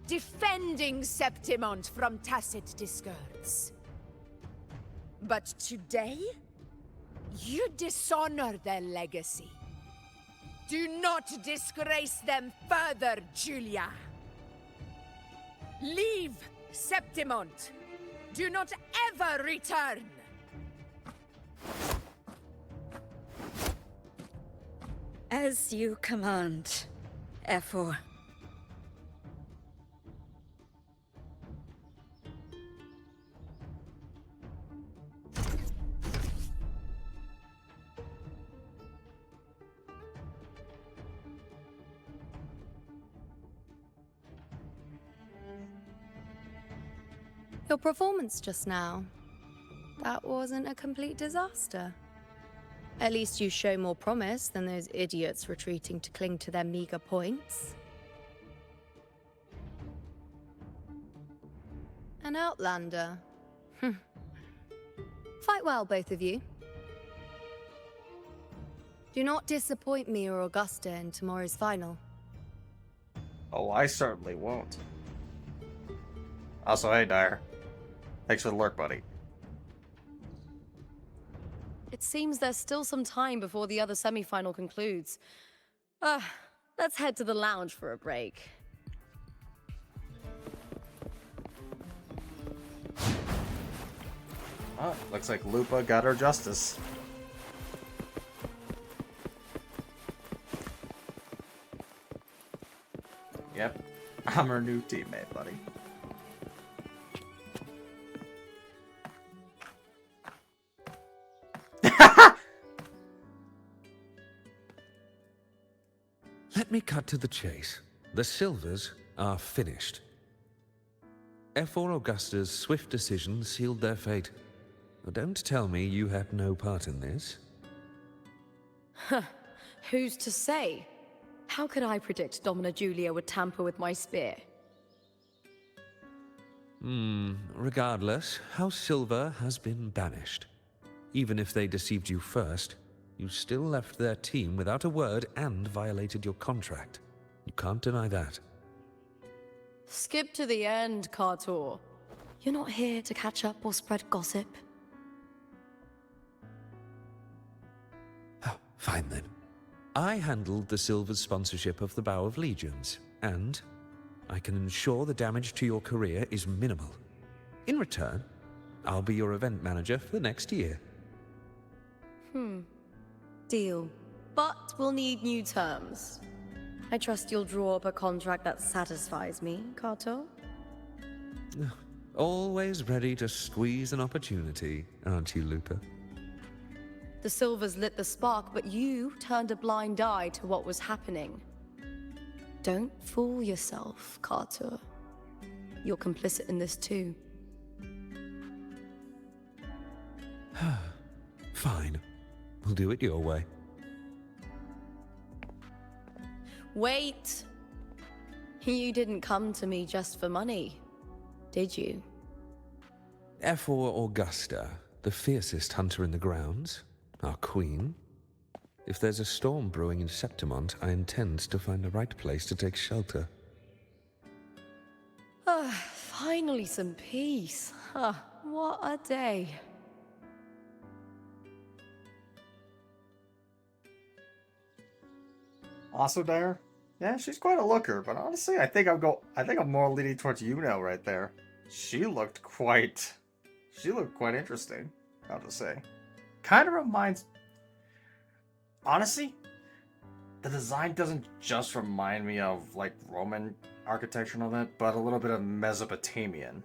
[SPEAKER 7] defending Septimont from tacit discords. But today, you dishonor their legacy. Do not disgrace them further, Julia. Leave Septimont. Do not ever return.
[SPEAKER 4] As you command, F4.
[SPEAKER 3] Your performance just now. That wasn't a complete disaster. At least you show more promise than those idiots retreating to cling to their meager points. An outlander. Fight well, both of you. Do not disappoint me or Augusta in tomorrow's final.
[SPEAKER 1] Oh, I certainly won't. Also, hey, Dyer. Thanks for the lurk, buddy.
[SPEAKER 11] It seems there's still some time before the other semi-final concludes. Let's head to the lounge for a break.
[SPEAKER 1] Oh, looks like Lupa got her justice. Yep, I'm her new teammate, buddy.
[SPEAKER 14] Let me cut to the chase. The Silvers are finished. F4 Augusta's swift decision sealed their fate. Don't tell me you had no part in this.
[SPEAKER 11] Who's to say? How could I predict Domina Julia would tamper with my spear?
[SPEAKER 14] Regardless, House Silver has been banished. Even if they deceived you first, you still left their team without a word and violated your contract. You can't deny that.
[SPEAKER 11] Skip to the end, Cartor. You're not here to catch up or spread gossip.
[SPEAKER 14] Oh, fine then. I handled the Silver's sponsorship of the Bow of Legions, and I can ensure the damage to your career is minimal. In return, I'll be your event manager for the next year.
[SPEAKER 11] Deal. But we'll need new terms. I trust you'll draw up a contract that satisfies me, Cartor?
[SPEAKER 14] Always ready to squeeze an opportunity, aren't you, Lupa?
[SPEAKER 11] The Silvers lit the spark, but you turned a blind eye to what was happening. Don't fool yourself, Cartor. You're complicit in this too.
[SPEAKER 14] Fine. We'll do it your way.
[SPEAKER 11] Wait! You didn't come to me just for money, did you?
[SPEAKER 14] Ephor Augusta, the fiercest hunter in the grounds, our queen. If there's a storm brewing in Septimont, I intend to find the right place to take shelter.
[SPEAKER 11] Finally some peace. What a day.
[SPEAKER 1] Also there? Yeah, she's quite a looker, but honestly, I think I'm more leaning towards Yuno right there. She looked quite interesting, I'll just say. Kind of reminds... Honestly, the design doesn't just remind me of, like, Roman architecture and all that, but a little bit of Mesopotamian.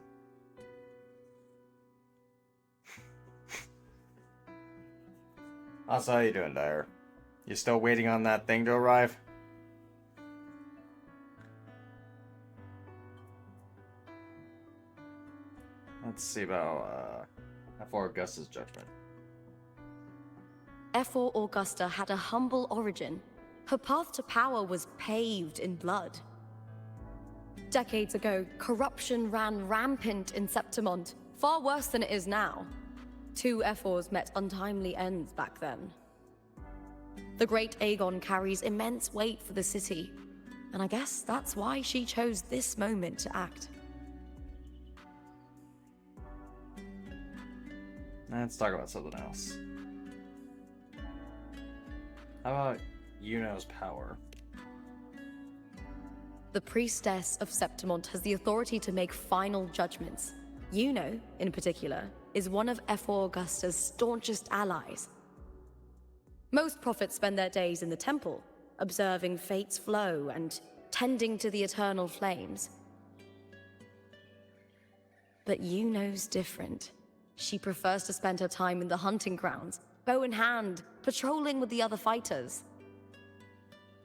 [SPEAKER 1] Also, how you doing, Dyer? You still waiting on that thing to arrive? Let's see about Ephor Augusta's judgment.
[SPEAKER 11] Ephor Augusta had a humble origin. Her path to power was paved in blood. Decades ago, corruption ran rampant in Septimont, far worse than it is now. 2 Ephors met untimely ends back then. The great Aegon carries immense weight for the city, and I guess that's why she chose this moment to act.
[SPEAKER 1] Let's talk about something else. How about Yuno's power?
[SPEAKER 11] The priestess of Septimont has the authority to make final judgments. Yuno, in particular, is one of Ephor Augusta's staunchest allies. Most prophets spend their days in the temple, observing fate's flow and tending to the eternal flames. But Yuno's different. She prefers to spend her time in the hunting grounds, bow in hand, patrolling with the other fighters.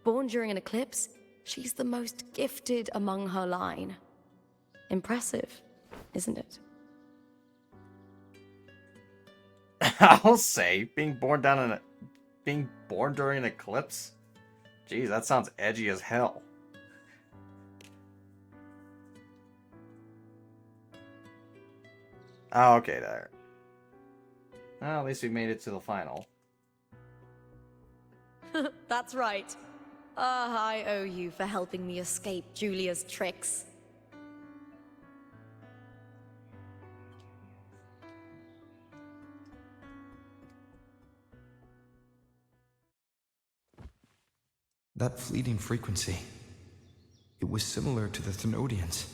[SPEAKER 11] Born during an eclipse, she's the most gifted among her line. Impressive, isn't it?
[SPEAKER 1] I'll say, being born during an eclipse? Geez, that sounds edgy as hell. Oh, okay, there. Well, at least we made it to the final.
[SPEAKER 11] That's right. I owe you for helping me escape Julia's tricks.
[SPEAKER 2] That fleeting frequency. It was similar to the Thenodians.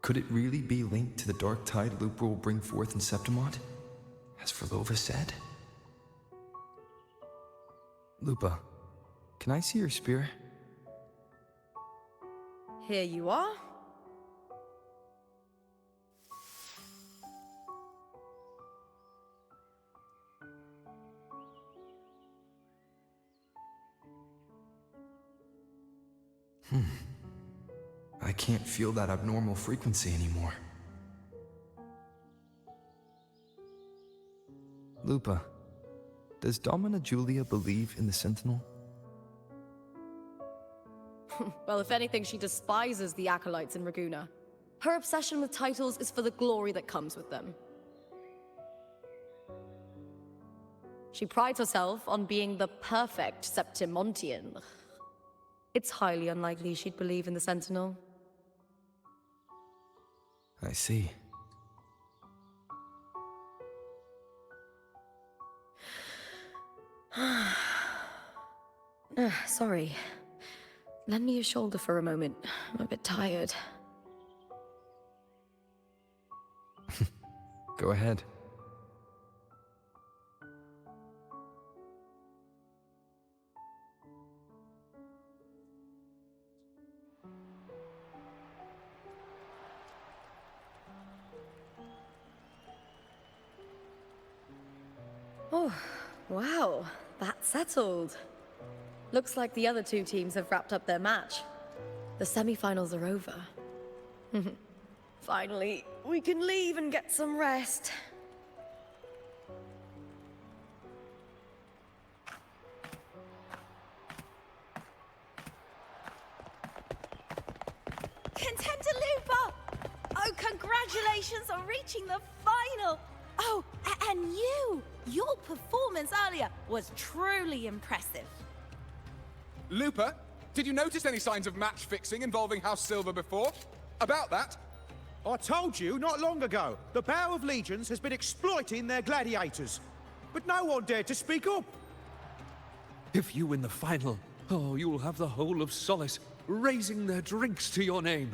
[SPEAKER 2] Could it really be linked to the dark tide Lupa will bring forth in Septimont, as Verlova said? Lupa, can I see your spear?
[SPEAKER 11] Here you are.
[SPEAKER 2] I can't feel that abnormal frequency anymore. Lupa, does Domina Julia believe in the Sentinel?
[SPEAKER 11] Well, if anything, she despises the acolytes in Raguna. Her obsession with titles is for the glory that comes with them. She prides herself on being the perfect Septimontian. It's highly unlikely she'd believe in the Sentinel.
[SPEAKER 2] I see.
[SPEAKER 11] Sorry. Lend me your shoulder for a moment. I'm a bit tired.
[SPEAKER 2] Go ahead.
[SPEAKER 11] Oh, wow. That's settled. Looks like the other two teams have wrapped up their match. The semi-finals are over. Finally, we can leave and get some rest.
[SPEAKER 6] Contender Lupa! Oh, congratulations on reaching the final! Oh, and you! Your performance earlier was truly impressive.
[SPEAKER 15] Lupa, did you notice any signs of match fixing involving House Silver before? About that?
[SPEAKER 8] I told you not long ago, the Bow of Legions has been exploiting their gladiators. But no one dared to speak up.
[SPEAKER 14] If you win the final, oh, you'll have the whole of Solace raising their drinks to your name.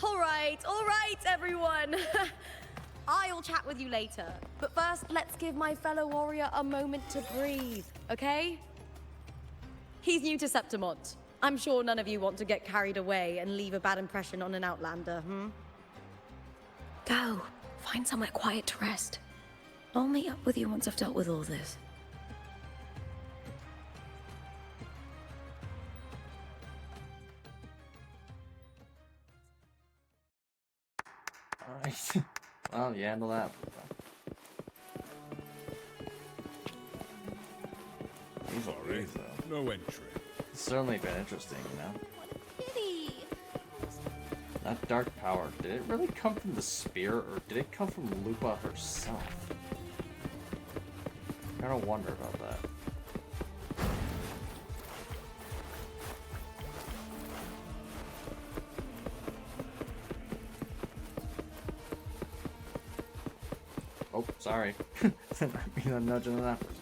[SPEAKER 11] All right, everyone. I'll chat with you later. But first, let's give my fellow warrior a moment to breathe, okay? He's new to Septimont. I'm sure none of you want to get carried away and leave a bad impression on an outlander,
[SPEAKER 18] Go. Find somewhere quiet to rest. I'll meet up with you once I've dealt with all this.
[SPEAKER 1] Alright. Well, you handle that. These are
[SPEAKER 8] Sorry,
[SPEAKER 1] great, though.
[SPEAKER 8] no entry.
[SPEAKER 1] It's certainly been interesting, you know?
[SPEAKER 20] Pity.
[SPEAKER 1] That dark power, did it really come from the spear, or did it come from Lupa herself? I gotta wonder about that. Oh, sorry. Didn't mean I'm nudging that person.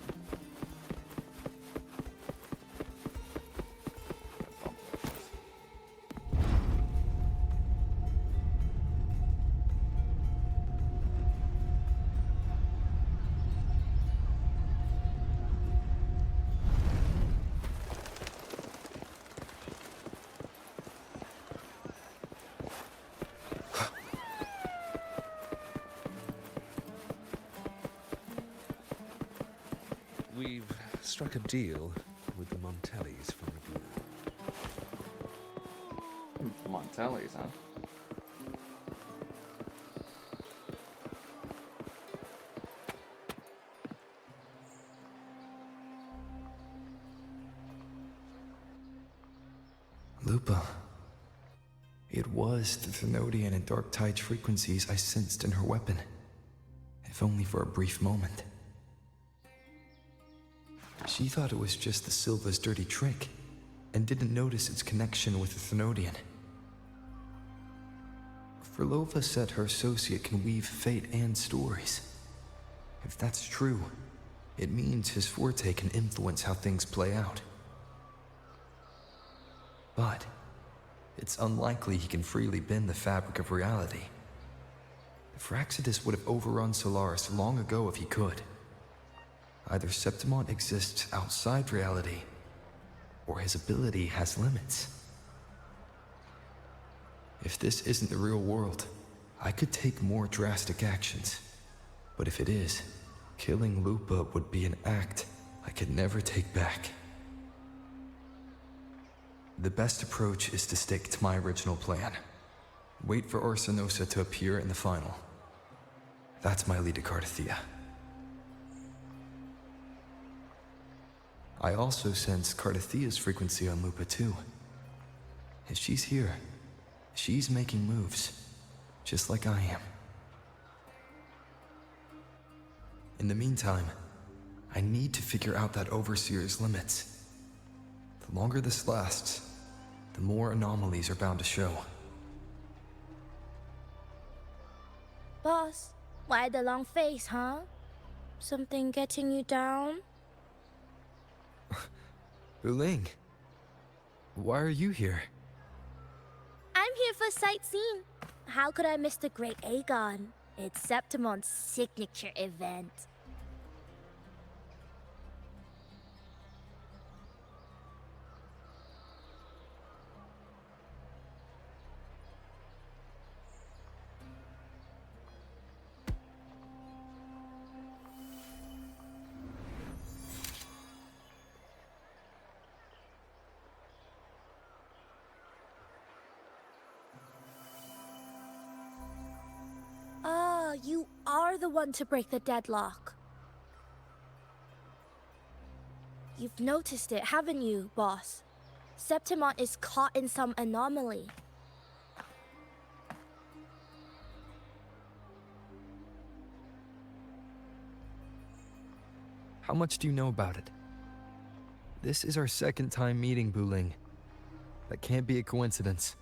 [SPEAKER 14] We've struck a deal with the Montellis from Laguna.
[SPEAKER 1] Montellis, huh?
[SPEAKER 2] Lupa. It was the Thenodian and Dark Tide's frequencies I sensed in her weapon. If only for a brief moment. She thought it was just the Silva's dirty trick, and didn't notice its connection with the Thenodian. Frolova said her associate can weave fate and stories. If that's true, it means his forte can influence how things play out. But it's unlikely he can freely bend the fabric of reality. Phraxidus would have overrun Solaris long ago if he could. Either Septimont exists outside reality, or his ability has limits. If this isn't the real world, I could take more drastic actions. But if it is, killing Lupa would be an act I could never take back. The best approach is to stick to my original plan. Wait for Orsinosa to appear in the final. That's my lead to Cardathia. I also sense Cardathia's frequency on Lupa too. If she's here, she's making moves, just like I am. In the meantime, I need to figure out that Overseer's limits. The longer this lasts, the more anomalies are bound to show.
[SPEAKER 20] Why the long face, huh? Something getting you down?
[SPEAKER 2] Wuling, why are you here?
[SPEAKER 20] I'm here for sightseeing. How could I miss the Great Aegon? It's Septimont's signature event. Ah, you are the one to break the deadlock. You've noticed it, haven't you, boss? Septimont is caught in some anomaly.
[SPEAKER 2] How much do you know about it? This is our second time meeting, Wuling. That can't be a coincidence.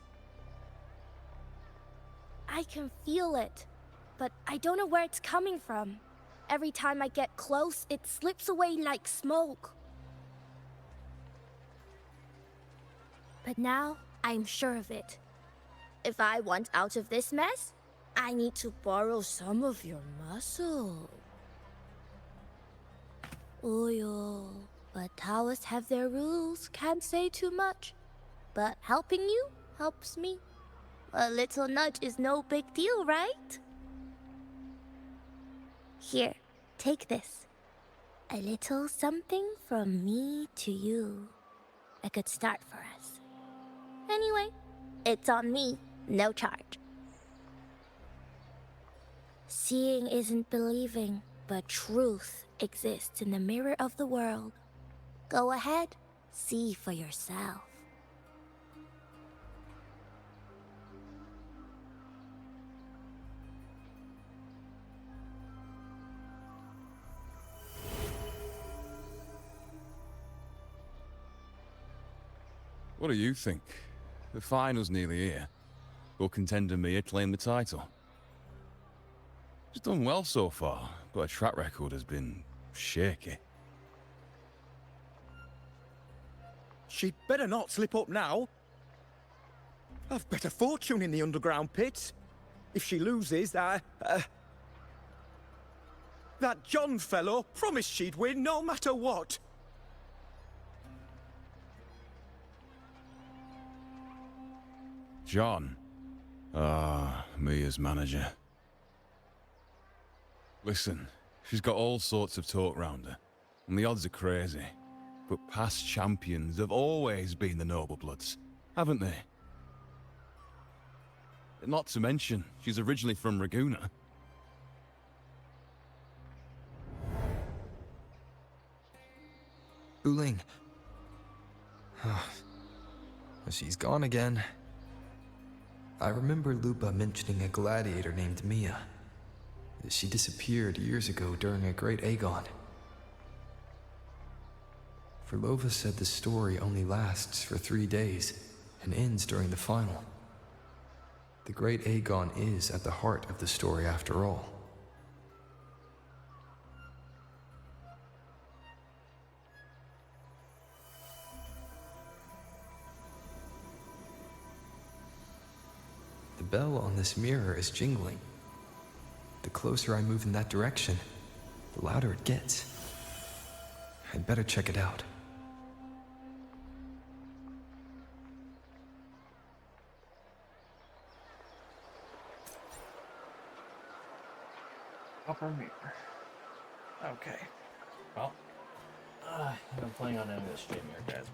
[SPEAKER 20] I can feel it, but I don't know where it's coming from. Every time I get close, it slips away like smoke. But now, I'm sure of it. If I want out of this mess, I need to borrow some of your muscle. Oil. But towers have their rules, can't say too much. But helping you helps me. A little nudge is no big deal, right? Here, take this. A little something from me to you. A good start for us. Anyway, it's on me, no charge. Seeing isn't believing, but truth exists in the mirror of the world. Go ahead, see for yourself.
[SPEAKER 13] What do you think? The final's nearly here. Will contender Mia claim the title? She's done well so far, but her track record has been shaky.
[SPEAKER 22] She'd better not slip up now. I've bet a fortune in the underground pits. If she loses, that John fellow promised she'd win no matter what.
[SPEAKER 13] John. Ah, Mia's manager. Listen, she's got all sorts of talk round her, and the odds are crazy. But past champions have always been the noble bloods, haven't they? Not to mention, she's originally from Raguna.
[SPEAKER 2] Wuling. She's gone again. I remember Lupa mentioning a gladiator named Mia. She disappeared years ago during a Great Aegon. Verlova said the story only lasts for 3 days and ends during the final. The Great Aegon is at the heart of the story after all. The bell on this mirror is jingling. The closer I move in that direction, the louder it gets. I'd better check it out.
[SPEAKER 1] Upper mirror. Okay. Well, I've been playing on end of the stream here, guys.